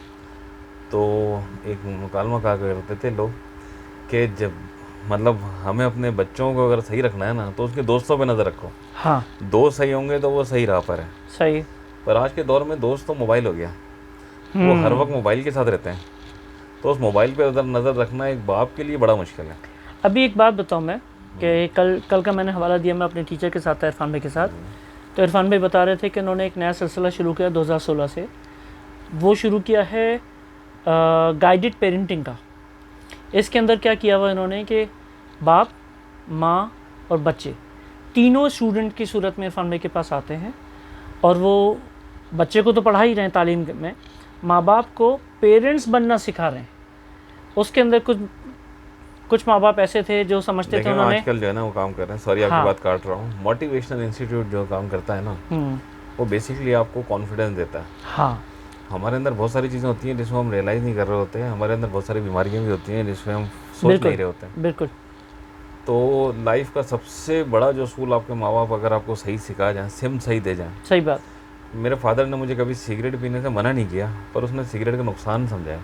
तो एक मुकालमा कहा करते थे लोग कि जब, मतलब हमें अपने बच्चों को अगर सही रखना है ना, तो उसके दोस्तों पे नज़र रखो। हाँ, दोस्त सही होंगे तो वो सही राह पर है। सही। पर आज के दौर में दोस्त तो मोबाइल हो गया, वो हर वक्त मोबाइल के साथ रहते हैं, तो उस मोबाइल पे नज़र रखना एक बाप के लिए बड़ा मुश्किल है। अभी एक बात बताऊँ मैं, कि कल का मैंने हवाला दिया, मैं अपने टीचर के साथ था, इरफान भाई के साथ। तो इरफान भाई बता रहे थे कि उन्होंने एक नया सिलसिला शुरू किया 2016 से। वो शुरू किया है गाइडेड पेरेंटिंग का। इसके अंदर क्या किया हुआ इन्होंने कि बाप, माँ और बच्चे तीनों स्टूडेंट की सूरत में इरफान भाई के पास आते हैं, और वो बच्चे को तो पढ़ा ही रहे हैं तालीम में, माँ बाप को पेरेंट्स बनना सिखा रहे हैं। उसके अंदर कुछ माँ बाप ऐसे थे जो समझते थे, लेकिन उन्होंने आजकल जो है ना वो काम कर रहे हैं, सॉरी हाँ, आपकी बात काट रहा हूँ, मोटिवेशनल इंस्टीट्यूट जो काम करता है ना, वो बेसिकली आपको कॉन्फिडेंस देता है। हाँ, हमारे अंदर बहुत सारी चीज़ें होती हैं जिसको हम रियलाइज़ नहीं कर रहे होते हैं, हमारे अंदर बहुत सारी बीमारियां भी होती हैं जिसमें हम सोच बिल्कुल नहीं रहे होते हैं। बिल्कुल तो लाइफ का सबसे बड़ा जो असूल आपके माँ बाप अगर आपको सही सिखा जाएँ, सिम सही दे जाएँ। सही बात। मेरे फादर ने मुझे कभी सिगरेट पीने से मना नहीं किया, पर उसने सिगरेट का नुकसान समझाया।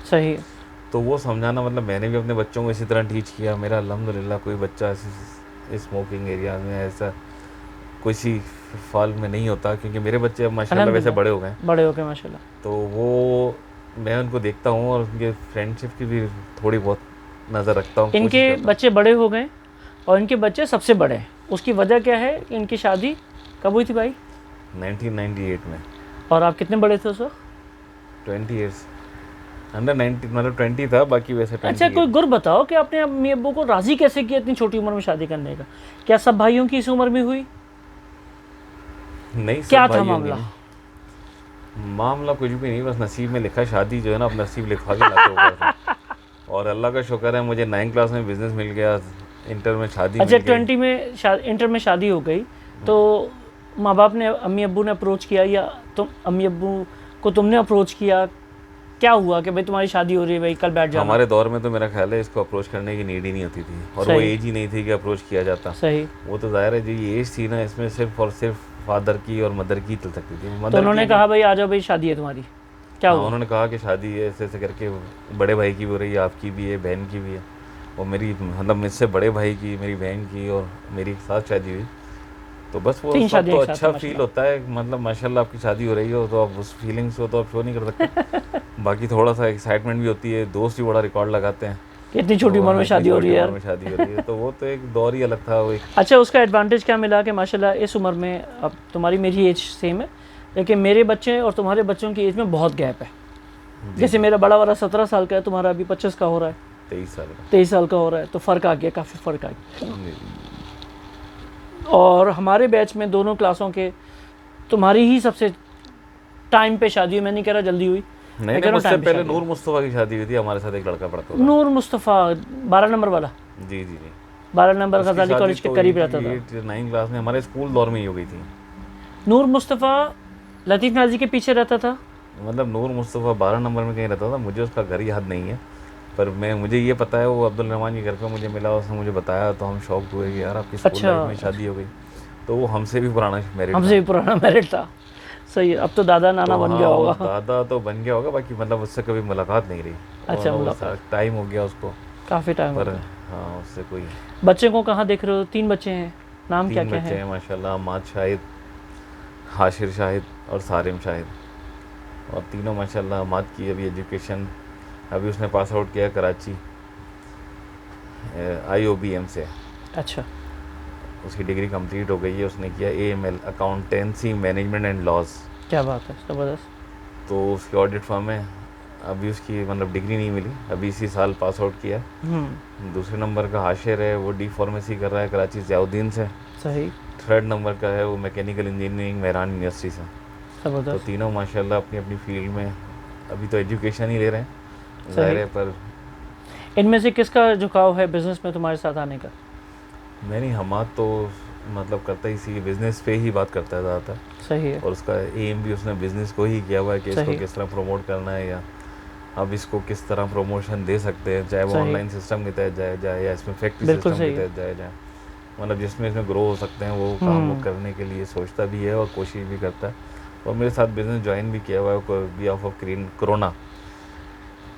सही है। तो वो समझाना, मतलब मैंने भी अपने बच्चों को इसी तरह टीच किया। मेरा अल्हम्दुलिल्लाह कोई बच्चा ऐसे स्मोकिंग एरिया में ऐसा कोई सी फाल में नहीं होता, क्योंकि मेरे बच्चे अब माशाल्लाह वैसे बड़े हो गए, बड़े हो गए माशाल्लाह। तो वो मैं उनको देखता हूँ और उनके फ्रेंडशिप की भी थोड़ी बहुत नज़र रखता हूँ। इनके बच्चे बड़े हो गए और इनके बच्चे सबसे बड़े हैं। उसकी वजह क्या है? इनकी शादी कब हुई थी भाई? 1998 में। और आप कितने बड़े थे उस वक्त? 20 ईयर्स, अंडर 90, मतलब 20 था, बाकी वैसे 20। अच्छा, कोई गुर बताओ कि आपने अम्मी अब्बू को राज़ी कैसे किया इतनी छोटी उम्र में शादी करने का? क्या सब भाइयों की इस उम्र में हुई? नहीं, क्या सब था भाइयों की मामला? नहीं। मामला कुछ भी नहीं, बस नसीब में लिखा है, शादी जो है ना, अपना नसीब लिखा के लाते ऊपर से। और अल्लाह का शुक्र है, मुझे 9th क्लास में बिजनेस मिल गया, इंटर में शादी अच्छा, मिल गई। 20 में इंटर में शादी हो गई, तो माँ बाप ने, अम्मी अब्बू ने अप्रोच किया या तुम अम्मी अब्बू को तुमने अप्रोच किया? क्या हुआ कि भाई तुम्हारी शादी हो रही है, भाई कल बैठ जाना? हमारे दौर में तो मेरा ख्याल है इसको अप्रोच करने की नीड ही नहीं होती थी, और वो एज ही नहीं थी कि अप्रोच किया जाता। सही। वो तो ज़ाहिर है जो ये एज थी ना, इसमें सिर्फ और सिर्फ फादर की और मदर की चल सकती थी। तो उन्होंने कहा भाई आ जाओ भाई शादी है तुम्हारी? क्या हुआ? उन्होंने कहा कि शादी है, ऐसे ऐसे करके बड़े भाई की भी हो रही है, आपकी भी है, बहन की भी है, और मेरी, मतलब मुझसे बड़े भाई की, मेरी बहन की और मेरी एक साथ शादी हुई। तो बस वो सब तो अच्छा फील होता है, मतलब माशाल्लाह आपकी शादी हो रही हो, तो आप उस फीलिंग्स को तो आप शो नहीं कर सकते। बाकी थोड़ा सा एक्साइटमेंट भी होती है, दोस्त भी बड़ा रिकॉर्ड लगाते हैं इतनी छोटी उम्र में शादी हो रही है यार। शादी हो रही है, तो वो तो एक दौर ही अलग था वो एक। अच्छा, उसका एडवांटेज क्या मिला कि माशाल्लाह इस उम्र में, अब तुम्हारी मेरी एज सेम है, लेकिन मेरे बच्चे और तुम्हारे बच्चों की एज में बहुत गैप है। जैसे मेरा बड़ा वाला 17 साल का है, तुम्हारा अभी 25 का हो रहा है, 23 साल का हो रहा है, तो फ़र्क आ गया, काफ़ी फ़र्क आ गया। और हमारे बैच में दोनों क्लासों के तुम्हारी ही सबसे टाइम पे शादी हुई। मैं नहीं कह रहा जल्दी हुई, नहीं, मुझसे पहले नूर मुस्तफ़ा की शादी हुई थी, हमारे साथ एक लड़का पढ़ता था, नूर मुस्तफ़ा 12 नंबर वाला। जी जी जी, 12 नंबर गजाली कॉलेज के करीब रहता था। 9th क्लास में हमारे स्कूल दौर में ही हो गई थी। नूर मुस्तफ़ा लतीफ़ नाजी के पीछे रहता था, मतलब नूर मुस्तफ़ा 12 नंबर में कहीं रहता था, मुझे उसका घर याद नहीं है, पर मुझे ये पता है वो अब्दुल रहमान के घर पे मुझे मिला, उसने मुझे बताया, तो हम शॉक हुए कि यार आपकी स्कूल लाइफ में शादी हो गई। तो वो हमसे भी पुराना मैरिड था। सही है, अब तो दादा नाना बन गया होगा। दादा तो बन गया होगा, बाकी मतलब उससे कभी मुलाकात नहीं रही। अच्छा, मुलाकात टाइम हो गया उसको, काफ़ी टाइम पर हाँ, उससे कोई। बच्चे को कहाँ देख रहे हो? 3 बच्चे हैं, नाम क्या क्या है? माशाल्लाह, अम्माद शाहिद, हाशिर शाहिद और सारिम शाहिद, और तीनों माशाल्लाह। अम्माद की अभी एजुकेशन अभी उसने पास आउट किया कराची IOBM से। अच्छा। उसकी डिग्री कंप्लीट हो गई है, उसने किया AML, accountancy management and laws. क्या बात है, ज़बरदस्त। तो उसकी ऑडिट फर्म है। अभी उसकी मतलब डिग्री नहीं मिली, अभी इसी साल पास आउट किया। दूसरे नंबर का हाशिर है, वो डी फार्मेसी कर रहा है कराची ज़ियाउद्दीन से। सही। थर्ड नंबर का है वो मैकेनिकल इंजीनियरिंग मेहरान यूनिवर्सिटी से। तो ज़बरदस्त। तीनों माशाल्लाह अपनी अपनी फील्ड में अभी तो एजुकेशन ही ले रहे हैं, सही। ज़ाहिर है। पर इनमें से किसका झुकाव है बिजनेस में तुम्हारे साथ आने का? मैंने हमाद तो मतलब करता ही सी बिज़नेस पे ही बात करता है ज़्यादातर। सही है। और उसका एम भी उसने बिज़नेस को ही किया हुआ है कि इसको सही। किस तरह प्रमोट करना है, या अब इसको किस तरह प्रमोशन दे सकते हैं, चाहे वो सही। ऑनलाइन सिस्टम के तहत जाए या इसमें फैक्ट्री बिल्कुल सिस्टम के सही है। तहत जाए। मतलब जिसमें इसमें ग्रो हो सकते हैं वो काम वो करने के लिए सोचता भी है और कोशिश भी करता है। और मेरे साथ बिज़नेस ज्वाइन भी किया हुआ है बी ऑफ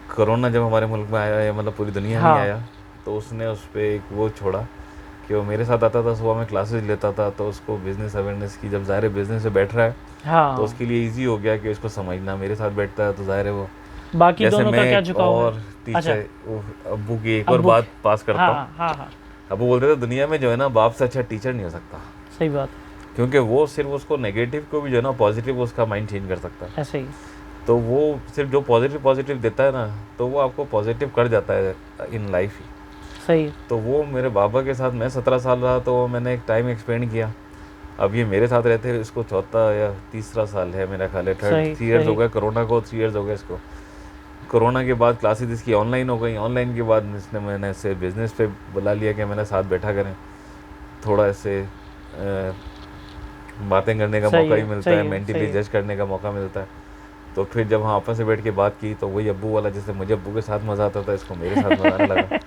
कोरोना जब हमारे मुल्क में आया, या मतलब पूरी दुनिया में हाँ। आया, तो उसने उस पर एक वो छोड़ा कि वो मेरे साथ आता था, सुबह में क्लासेस लेता था, तो उसको बिज़नेस अवेयरनेस की, जब ज़ाहिर बिज़नेस से बैठ रहा है तो हाँ। उसके लिए इजी हो गया कि उसको समझना। मेरे साथ बैठता है तो ज़ाहिर है वो, बाकी जैसे दोनों का मैं क्या एक झुकाव है? और अच्छा। टीचर वो अब्बू की एक और अब्बू। बात पास करता हूँ। हाँ हाँ हाँ। अब्बू बोलते थे दुनिया में जो है ना बाप से अच्छा टीचर नहीं हो सकता, सही बात। क्योंकि वो सिर्फ उसको नेगेटिव को भी जो है ना पॉजिटिव उसका माइंड चेंज कर सकता है। ऐसे ही। तो वो सिर्फ जो पॉजिटिव देता है ना, तो वो आपको पॉजिटिव कर जाता है इन लाइफ ही। सही। तो वो मेरे बाबा के साथ मैं 17 साल रहा, तो मैंने एक टाइम एक्सपेंड किया। अब ये मेरे साथ रहते हैं, इसको चौथा या तीसरा साल है मेरा ख्याल है, सही। 3 ईयर्स हो सही। गए कोरोना को, 3 ईयर्स हो गए इसको। कोरोना के बाद क्लासेस इसकी ऑनलाइन हो गई, ऑनलाइन के बाद इसने मैंने इसे बिज़नेस पे बुला लिया कि मैंने साथ बैठा करें, थोड़ा ऐसे बातें करने का सही मौका ही है। मिलता सही है, है। मेंटली सही है। जज करने का मौका मिलता है। तो फिर जब हाँ आपस से बैठ के बात की, तो वही अब्बू वाला, जैसे मुझे अब्बू के साथ मज़ा आता था, इसको मेरे साथ मज़ा आने लगा।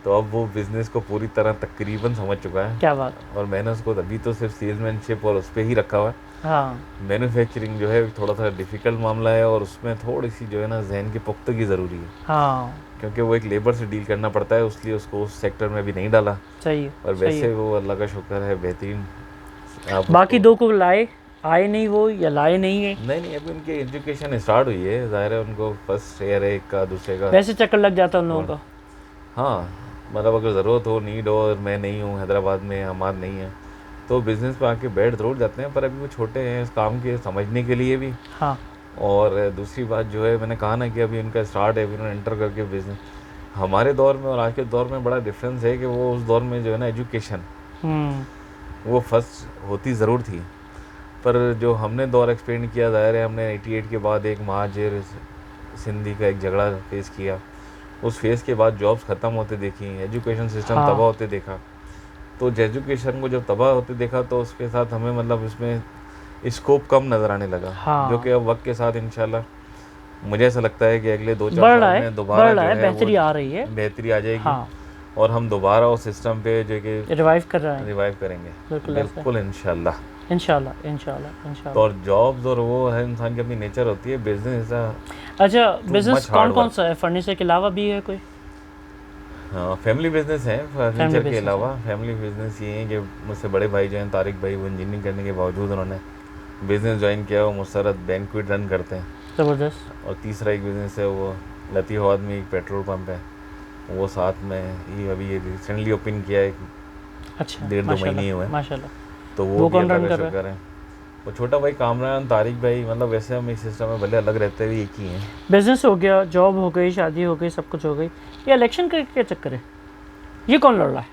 तो अब वो बिज़नेस को पूरी तरह तकरीबन समझ चुका है। क्या बात। और मैंने उसको अभी तो सिर्फ सेल्समैनशिप और उस पर ही रखा हुआ है। हाँ। मैन्युफैक्चरिंग जो है थोड़ा सा डिफ़िकल्ट मामला है, और उसमें थोड़ी सी जो है ना जहन की पुख्तगी ज़रूरी है, हाँ। क्योंकि वो एक लेबर से डील करना पड़ता है, इसलिए उसको उस सेक्टर में भी नहीं डाला। सही है। और सही वैसे है। वो अल्लाह का शुक्र है बेहतरीन। आप बाकी उसको दो को लाए, आए नहीं वो, या लाए नहीं है? नहीं अभी उनकी एजुकेशन स्टार्ट हुई है, ज़ाहिर है उनको फर्स्ट ईयर है, एक का दूसरे का। वैसे चक्कर लग जाता उन लोगों और का। हाँ, मतलब अगर ज़रूरत हो, नीड हो, और मैं नहीं हूँ हैदराबाद में, हमाद नहीं है, तो बिज़नेस पे आके बैठ ज़रूर जाते हैं। पर अभी वो छोटे हैं इस काम के समझने के लिए भी। हाँ। और दूसरी बात जो है, मैंने कहा ना कि अभी उनका स्टार्ट है, अभी उन्होंने एंटर करके बिज़नेस। हमारे दौर में और आज के दौर में बड़ा डिफरेंस है कि वो उस दौर में जो है ना एजुकेशन वो फर्स्ट होती ज़रूर थी, पर जो हमने दौर एक्सपेरिएंस किया, ज़ाहिर है हमने 88 के बाद एक महाजिर सिंधी का एक झगड़ा फेस किया, उस फेज़ के बाद जॉब्स ख़त्म होते देखी, एजुकेशन सिस्टम हाँ। तबाह होते देखा। तो एजुकेशन को जब तबाह होते देखा, तो उसके साथ हमें मतलब इसमें स्कोप कम नज़र आने लगा। हाँ। जो कि अब वक्त के साथ इंशाल्लाह मुझे ऐसा लगता है कि अगले 2-4 बढ़ रहा साल है, में दोबारा बढ़ जो रहा है, है वो बेहतरी आ रही है। बेहतरी आ जाएगी। हाँ। और हम दोबारा उस सिस्टम पे जो कि रिवाइव कर रहा है। रिवाइव करेंगे, बिल्कुल ऐसा है। बिल्कुल इंशाल्लाह। इंशाल्लाह इंशाल्लाह तो इंशाल्लाह। और जॉब्स और वो है, इंसान की अपनी नेचर होती है। बिजनेस अच्छा, too बिजनेस much कौन hard कौन work। सा है? फर्नीचर के अलावा भी है कोई? हाँ, फैमिली बिजनेस है, फर्नीचर के business अलावा फैमिली बिजनेस ये है कि मुझसे बड़े भाई जो हैं तारिक भाई, वो इंजीनियरिंग करने के बावजूद उन्होंने बिज़नेस ज्वाइन किया, वो मुसरत बैंक्वेट रन करते हैं। ज़बरदस्त। और तीसरा एक बिज़नेस है, वो लतीफ़ाबाद में एक पेट्रोल पंप है, वो साथ में ही अभी ये रिसेंटली ओपन किया है, अच्छा। 1.5-2 महीने ही हुए हैं। माशाल्लाह। तो वो वो भी कौन अल्लाह रन का कर रहा है? शुक्र है। वो छोटा भाई कामरान, तारिक भाई, मतलब वैसे हम इस सिस्टम में भले अलग रहते हुए एक ही हैं। बिजनेस हो गया, जॉब हो गई, शादी हो गई, सब कुछ हो गई, ये इलेक्शन का क्या चक्कर है? ये कौन लड़ रहा है?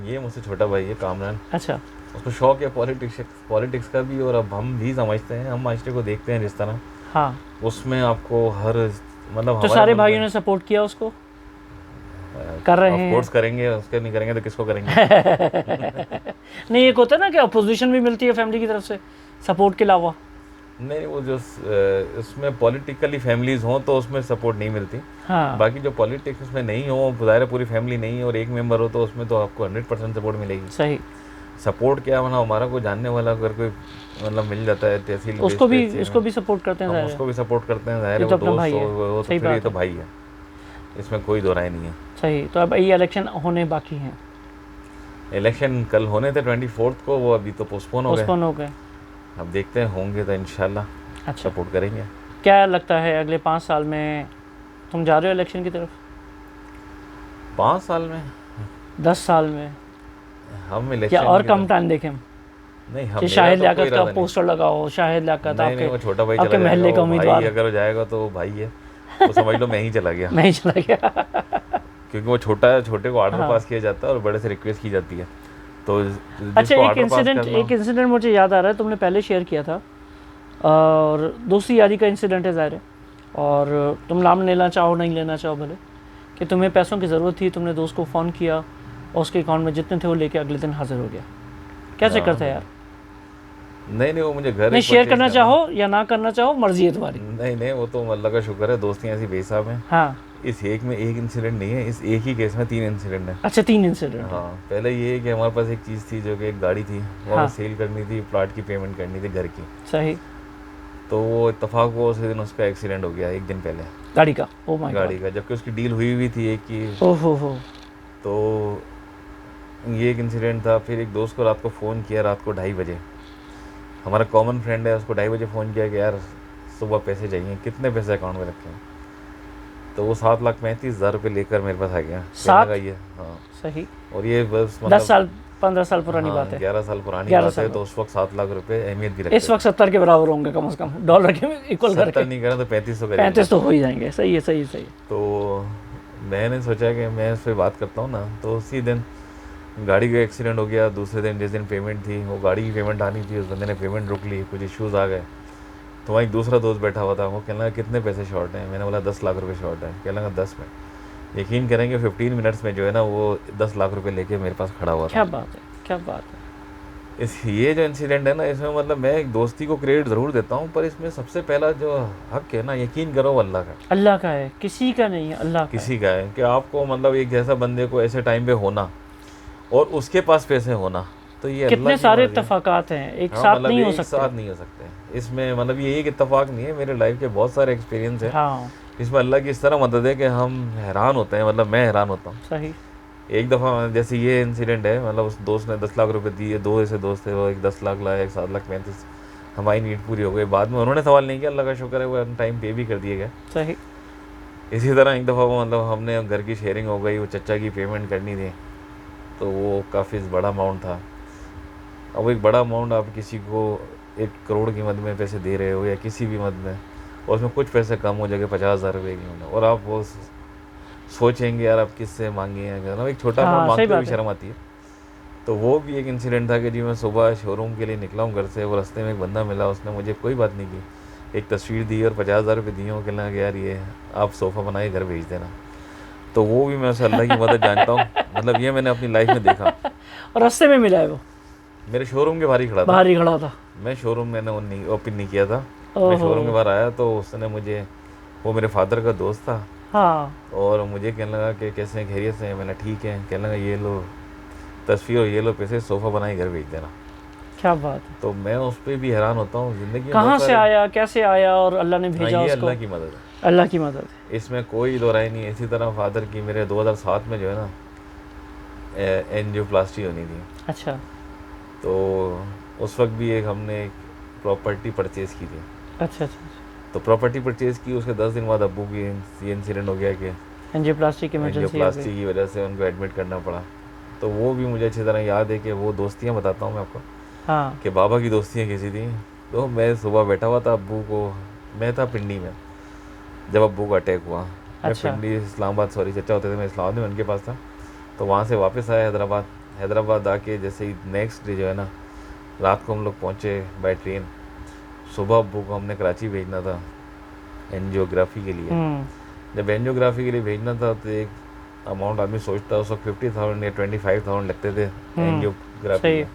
ये मुझसे छोटा भाई है कामरान, अच्छा। उसको शौक है पॉलिटिक्स का भी। और अब हम भी समझते हैं, हम माशरे को देखते हैं जिस तरह, हाँ। उसमें आपको हर मतलब तो हमारे सारे मुल्क भाइयों में ने सपोर्ट किया उसको, कर रहे ऑफ हैं। कोर्स करेंगे, उसके नहीं करेंगे तो किसको करेंगे। नहीं, एक होता है ना कि अपोजिशन भी मिलती है फैमिली की तरफ से सपोर्ट के अलावा। नहीं, वो जो उसमें पॉलिटिकली फैमिलीज हों तो उसमें सपोर्ट नहीं मिलती। हाँ। बाकी जो पॉलिटिक्स में नहीं हो, ज़ाहिर है पूरी फैमिली नहीं है और एक मेंबर हो, तो उसमें तो आपको 100% सपोर्ट मिलेगी। सही। सपोर्ट क्या, मतलब हमारा कोई जानने वाला अगर कोई मतलब मिल जाता है तहसील उसको भी बेस पे, उसको भी सपोर्ट करते हैं, हम ज़ाहिर है। उसको भी सपोर्ट करते हैं, ज़ाहिर ये है तो वो अपना दोस्त भाई हो, है। वो तो सही फिर ये बात तो है। भाई है, इसमें कोई दो राय नहीं है। सही। तो अब ये इलेक्शन होने बाकी हैं। इलेक्शन कल होने थे 24 को, वो अभी तो पोस्टपोन हो गए। पोस्टपोन हो गए। अब देखते हैं, होंगे तो इंशाल्लाह अच्छा। सपोर्ट करेंगे। क्या लगता है अगले 5 साल में तुम जा रहे हो इलेक्शन की तरफ? 5 साल में, 10 साल में? हम क्या इलेक्शन और कम टाइम देखें हम? नहीं, हम कि मेरा शाहिद तो कोई लियाकत का इरादा नहीं। पोस्टर लगाओ, शाहिद लियाकत नहीं नहीं, वो आपके छोटा भाई आपके चला महल्ले जाएगा, का वो भाई उम्मीदवार। अगर जाएगा तो वो भाई है, वो समझ लो मैं ही चला गया। मैं ही चला गया। क्योंकि वो छोटा है, छोटे को ऑर्डर हाँ। पास किया जाता है और बड़े से रिक्वेस्ट की जाती है, तो अच्छा, जिसको ऑर्डर पास करना एक इंसिडेंट मुझे याद आ रहा है, तुमने पहले शेयर किया था, और दोस्ती यारी का इंसिडेंट है ज़ाहिर है, और तुम नाम लेना चाहो नहीं लेना चाहो भले, कि तुम्हें पैसों की ज़रूरत थी, तुमने दोस्त को फ़ोन किया और उसके अकाउंट में जितने थे वो लेके अगले दिन हाजिर हो गया। क्या चक्कर था यार? नहीं नहीं, वो मुझे घर नहीं, एक शेयर purchase करना चाहो या ना करना चाहो, मर्जी है तुम्हारी। नहीं नहीं, वो तो अल्लाह का शुक्र है, दोस्तियाँ ऐसी बेहिसाब हैं। हाँ। इस एक में एक इंसिडेंट नहीं है, इस एक ही केस में 3 इंसिडेंट है। अच्छा, 3 इंसिडेंट। हाँ, पहले ये है कि हमारे पास एक चीज़ थी, जो कि एक गाड़ी थी, वो हाँ। हमें सेल करनी थी, प्लाट की पेमेंट करनी थी घर की। सही। तो वो इत्तेफाक हुआ उसी दिन उसका एक्सीडेंट हो गया, एक दिन पहले गाड़ी का? ओ माय गाड़ी गॉड। का, जबकि उसकी डील हुई हुई थी एक की। ओहो हो। तो ये एक इंसिडेंट था। फिर एक दोस्त को रात को फ़ोन किया, रात को 2:30 बजे, हमारा कॉमन फ्रेंड है, उसको 2:30 बजे फ़ोन किया कि यार सुबह पैसे चाहिए, कितने पैसे अकाउंट में रखे हैं? तो वो 7,35,000 रुपये लेकर मेरे पास आ गया। कहने लगा ये, हाँ सही। और ये बस 10 साल 15 साल पुरानी हाँ, बात है। 11 साल पुरानी 11 बात साल है। तो उस वक्त 7 लाख रुपए अहमियत भी रखते इस वक्त 70 के बराबर होंगे कम से कम, डॉलर के इक्वल करके। 70 नहीं करें तो 3500 करेंगे। 35 तो हो ही जाएंगे। सही है, सही है, सही है। तो मैंने सोचा कि मैं उस पर बात करता हूँ ना। तो उसी दिन गाड़ी का एक्सीडेंट हो गया। दूसरे दिन जिस दिन पेमेंट थी, वो गाड़ी की पेमेंट आनी थी, उस बंदे ने पेमेंट रोक ली, कुछ इश्यूज़ आ गए। तो वहाँ एक दूसरा दोस्त बैठा हुआ था, वो कहने लगा कितने पैसे शॉर्ट हैं? मैंने बोला 10 लाख रुपए शॉर्ट है। कहने लगा 10 में? यकीन करेंगे 15 मिनट्स में जो है ना, वो 10 लाख रुपए लेके मेरे पास खड़ा हुआ था। क्या बात है, क्या बात है। ये जो इंसिडेंट है ना, इसमें मतलब मैं एक दोस्ती को क्रेडिट ज़रूर देता हूँ, पर इसमें सबसे पहला जो हक है ना, यकीन करो अल्लाह का। अल्लाह का है, किसी का नहीं है, अल्लाह का किसी का है कि आपको मतलब एक जैसा बंदे को ऐसे टाइम पे होना और उसके पास पैसे होना, तो ये है। अल्लाह कितने की सारे मर्ज़ी है। इत्तेफाकात हैं, एक हाँ, साथ मतलब नहीं हो एक सकते। साथ नहीं हो सकते इसमें। मतलब ये एक इत्तेफाक नहीं है, मेरे लाइफ के बहुत सारे एक्सपीरियंस हैं हाँ, इसमें। अल्लाह की इस तरह मदद है कि हम हैरान होते हैं, मतलब मैं हैरान होता हूँ। सही। एक दफ़ा जैसे ये इंसिडेंट है, मतलब उस दोस्त ने 10 लाख रुपए दिए, 2 ऐसे दोस्त थे, वो एक 10 लाख लाया, एक 7,35,000। हमारी नीड पूरी हो गई। बाद में उन्होंने सवाल नहीं किया, अल्लाह का शुक्र है वो टाइम पे भी कर दिए गए। सही। इसी तरह एक दफ़ा वो मतलब हमने घर की शेयरिंग हो गई, वो चचा की पेमेंट करनी थी, तो वो काफ़ी बड़ा अमाउंट था। अब एक बड़ा अमाउंट आप किसी को 1 करोड़ की मद में पैसे दे रहे हो या किसी भी मद में, और उसमें कुछ पैसे कम हो जाएंगे 50,000 रुपये की होना, और आप वो सोचेंगे यार आप किससे मांगे हैं ना, एक छोटा अमाउंट हाँ, सही मांगते हुए बात भी है। शर्म आती है। तो वो भी एक इंसिडेंट था कि जी मैं सुबह शोरूम के लिए निकला हूँ घर से, वो रास्ते में एक बंदा मिला, उसने मुझे कोई बात नहीं की, एक तस्वीर दी और 50,000 रुपये दिए। वो कहना कि यार ये आप सोफ़ा बनाए घर भेज देना। तो वो भी मैं उसे अल्लाह की मदद जानता हूँ। मतलब ये मैंने अपनी लाइफ में देखा। और रास्ते में मिला है वो? मेरे शोरूम के बाहर ही खड़ा था। बाहर ही खड़ा था? मैं शोरूम मैंने ओपन नहीं किया था। मैं ओहो। शोरूम के बाहर आया तो उसने मुझे, वो मेरे फादर का दोस्त था, हाँ। और मुझे कहने लगा कि कैसे हैं, खैरियत से हैं? मैंने ठीक है। कहने लगा ये लो तस्वीर और ये लो पैसे, सोफ़ा बनाए घर भेज देना। क्या बात है। तो मैं उस पर भी हैरान होता हूँ। ज़िंदगी में कहाँ बहुत से सारे- आया, कैसे आया, और अल्लाह ने हाँ, भेजा ये उसको? अल्लाह की मदद है, अल्लाह की मदद है। इसमें कोई दो राय नहीं है। इसी तरह फादर की मेरे 2007 में जो है ना एंजियोप्लास्टी होनी थी। अच्छा। तो उस वक्त भी एक हमने एक प्रॉपर्टी परचेज़ की थी। अच्छा अच्छा। तो प्रॉपर्टी परचेज़ की, उसके 10 दिन बाद अब्बू की ये इंसिडेंट हो गया कि एंजियोप्लास्टी की इमरजेंसी हो एंजियोप्लास्टी गई। की वजह से उनको एडमिट करना पड़ा। तो वो भी मुझे अच्छी तरह याद है कि वो दोस्तियाँ बताता हूँ मैं आपको, हाँ। कि बाबा की दोस्तियाँ कैसी थी। तो मैं सुबह बैठा हुआ था, अब्बू को, मैं था पिंडी में जब अब्बू का अटैक हुआ। मैं अच्छा। पिंडी इस्लामाबाद, सॉरी चचा होते थे, मैं इस्लामाबाद में उनके पास था। तो वहाँ से वापस आया हैदराबाद। हैदराबाद आके जैसे ही नेक्स्ट डे जो है ना, रात को हम लोग पहुँचे बाय ट्रेन। सुबह अब्बू को हमने कराची भेजना था एंजियोग्राफी के लिए। जब एंजियोग्राफी के लिए भेजना था तो एक अमाउंट आदमी सोचता है, उस वक्त 50,000 या 25,000 लगते थे एंजियोग्राफी सही के।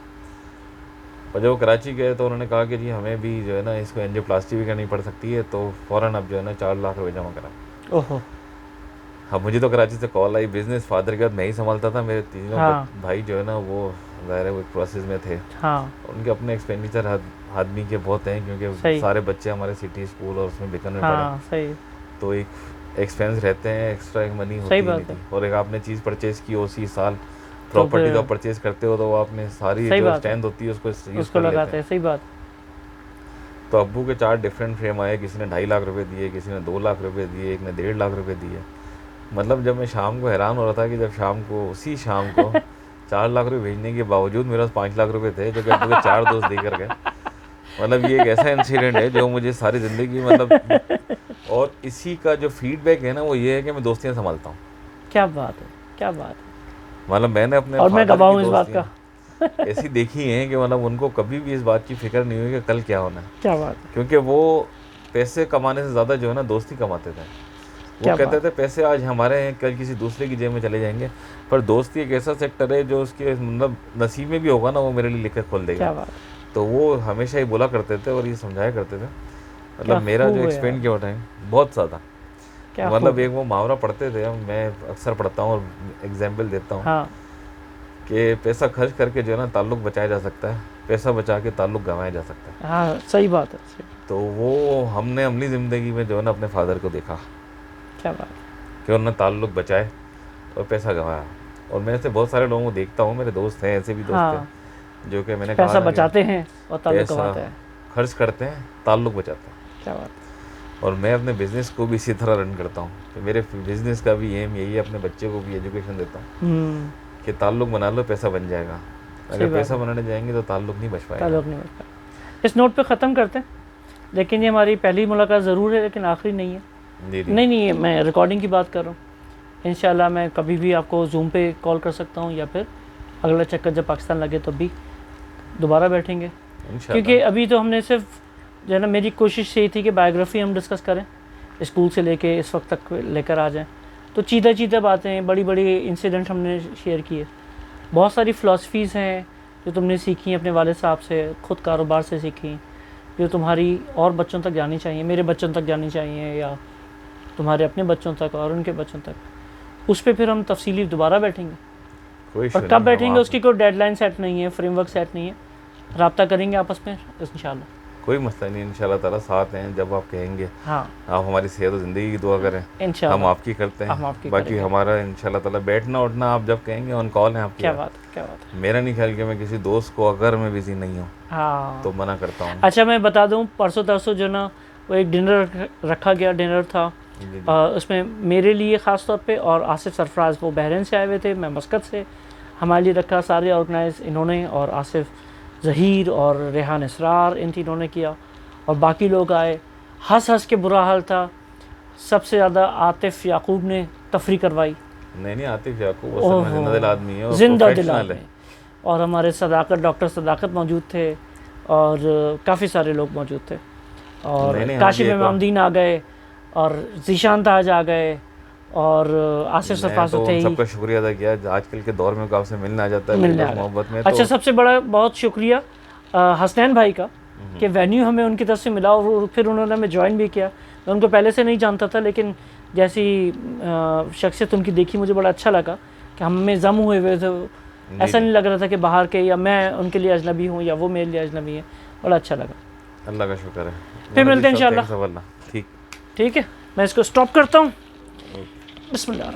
और जब वो कराची गए तो उन्होंने कहा कि जी हमें भी जो है ना इसको एंजियोप्लास्टी भी करनी पड़ सकती है, तो फ़ौरन अब जो है ना 4 लाख रुपये जमा करा। ओहो। अब मुझे तो कराची से कॉल आई। बिज़नेस फादर के बाद मैं ही संभालता था, मेरे तीनों हाँ। भाई जो है ना वो ज़ाहिर है वो प्रोसेस में थे। हाँ, उनके अपने एक्सपेंडिचर आदमी के बहुत हैं, क्योंकि सही। सारे बच्चे हमारे सिटी स्कूल और उसमें बिकन में पढ़े। हाँ, सही। तो एक एक्सपेंस रहते हैं, एक्स्ट्रा एक मनी होती सही ही बात नहीं है। थी। और एक आपने चीज़ परचेज़ की उसी साल, प्रॉपर्टी फिर- तो परचेज़ करते हो तो वो आपने सारी सही जो बात है। स्ट्रेंथ होती है उसको यूज़ उसको कर लेते लगाते हैं। हैं, सही बात। तो अब्बू के 4 डिफरेंट फ्रेम आए, किसी ने 2.5 लाख रुपए दिए, किसी ने 2 लाख रुपए दिए, एक ने 1.5 लाख रुपए दिए। मतलब जब मैं शाम को हैरान हो रहा था कि जब शाम को उसी शाम को 4 लाख रुपए भेजने के बावजूद मेरे पास 5 लाख रुपए थे जो कि अब्बू के 4 दोस्त देकर गए। मतलब ये एक ऐसा इंसिडेंट है जो मुझे सारी ज़िंदगी मतलब, और इसी का जो फीडबैक है ना वो ये है कि मैं दोस्तियाँ संभालता हूँ। क्या बात है, क्या बात है। मतलब मैंने अपने और मैं गवाह हूँ इस बात का। ऐसी देखी हैं कि मतलब उनको कभी भी इस बात की फिक्र नहीं हुई कि कल क्या होना है। क्या बात है। क्योंकि वो पैसे कमाने से ज़्यादा जो है ना दोस्ती कमाते थे। वो कहते थे पैसे आज हमारे हैं, कल किसी दूसरे की जेब में चले जाएंगे, पर दोस्ती एक ऐसा सेक्टर है जो उसके मतलब नसीब में भी होगा ना वो मेरे लिए लिख खोल देगा। तो वो हमेशा ही बोला करते थे और ये समझाया करते थे। मतलब मेरा जो एक्सपेंड किया टाइम बहुत ज़्यादा, मतलब एक वो मुहावरा पढ़ते थे, मैं अक्सर पढ़ता हूँ और एग्जाम्पल देता हूँ। हाँ। कि पैसा खर्च करके जो है ना ताल्लुक़ बचाया जा सकता है, पैसा बचा के ताल्लुक़ गंवाया जा सकता है। हाँ सही बात है। तो वो हमने अपनी ज़िंदगी में जो है ना अपने फादर को देखा। क्या बात कि उन्होंने ताल्लुक़ बचाए और पैसा गंवाया। और मैं ऐसे बहुत सारे लोगों को देखता हूँ, मेरे दोस्त हैं, ऐसे भी दोस्त हैं जो कि मैंने कहा पैसा बचाते हैं और ताल्लुक़ गंवाते हैं, खर्च करते हैं, ताल्लुक़ बचाते हैं। क्या बात। और मैं अपने बिज़नेस को भी इसी तरह रन करता हूँ कि मेरे बिज़नेस का भी एम यही है, अपने बच्चे को भी एजुकेशन देता हूँ कि ताल्लुक़ बना लो, पैसा बन जाएगा। अगर पैसा बनाने जाएंगे तो ताल्लुक़ नहीं बच पाएगा। ताल्लुक़ नहीं बच पाएगा। इस नोट पे ख़त्म करते हैं, लेकिन ये हमारी पहली मुलाकात ज़रूर है लेकिन आखिरी नहीं है। नहीं, मैं रिकॉर्डिंग की बात कर रहा हूँ। इंशाल्लाह मैं कभी भी आपको जूम पे कॉल कर सकता हूँ या फिर अगला चक्कर जब पाकिस्तान लगे तब भी दोबारा बैठेंगे। क्योंकि अभी तो हमने सिर्फ जो है ना, मेरी कोशिश यही थी कि बायोग्राफ़ी हम डिस्कस करें, स्कूल से लेके इस वक्त तक लेकर आ जाएं। तो चीज़ा बातें, बड़ी बड़ी इंसिडेंट हमने शेयर किए। बहुत सारी फ़िलासफ़ीज़ हैं जो तुमने सीखी अपने वालिद साहब से, ख़ुद कारोबार से सीखी, जो तुम्हारी और बच्चों तक जानी चाहिए, मेरे बच्चों तक जानी चाहिए या तुम्हारे अपने बच्चों तक और उनके बच्चों तक। उस पर फिर हम तफसीली दोबारा बैठेंगे। और कब बैठेंगे उसकी कोई डेडलाइन सेट नहीं है, फ्रेमवर्क सेट नहीं है, रब्ता करेंगे आपस में इंशाल्लाह। कोई मसला नहीं, इंशाल्लाह ताला साथ हैं जब आप कहेंगे। हाँ, आप हमारी सेहत और ज़िंदगी की दुआ करें, हम आपकी करते हैं, बाकी हमारा इंशाल्लाह ताला बैठना उठना आप जब कहेंगे ऑन कॉल है आपकी। क्या बात है। मेरा नहीं ख्याल कि मैं किसी दोस्त को अगर मैं बिज़ी नहीं हूँ तो मना करता हूँ। अच्छा मैं बता दूँ, परसों तरसों जो ना वो एक डिनर रखा गया, डिनर था उसमें मेरे लिए ख़ास तौर पे और आसिफ सरफराज, वो बहरीन से आए हुए थे, मैं मस्कत से, हमारे लिए रखा, सारे ऑर्गेनाइज इन्होंने, और आसिफ ज़हीर और रेहान इसरार इन तीनों ने किया, और बाकी लोग आए। हंस के बुरा हाल था। सबसे ज़्यादा आतिफ याकूब ने तफरी करवाई। नहीं आतिफ याकूब जिंदा दिल आदमी है, जिंदा दिल आदमी। और हमारे सदाकत, डॉक्टर सदाकत मौजूद थे और काफ़ी सारे लोग मौजूद थे, और काशिफ इमामुद्दीन आ गए और ज़ीशान ताज आ गए और आसिफ सरफराज तो थे ही। सबका शुक्रिया अदा किया। आजकल के दौर में आपसे मिलने आ जाता है, मिलने मोहब्बत में। अच्छा, सबसे बड़ा बहुत शुक्रिया हसनैन भाई का कि वेन्यू हमें उनकी तरफ से मिला और फिर उन्होंने हमें ज्वाइन भी किया। मैं उनको पहले से नहीं जानता था, लेकिन जैसी शख्सियत उनकी देखी मुझे बड़ा अच्छा लगा कि हम में जम हुए थे। ऐसा नहीं लग रहा था कि बाहर के या मैं उनके लिए अजनबी हूँ या वो मेरे लिए अजनबी है। बड़ा अच्छा लगा। अल्लाह का शुक्र है। फिर मिलते हैं इंशाल्लाह। ठीक है, मैं इसको स्टॉप करता हूँ। बिस्मिल्लाह।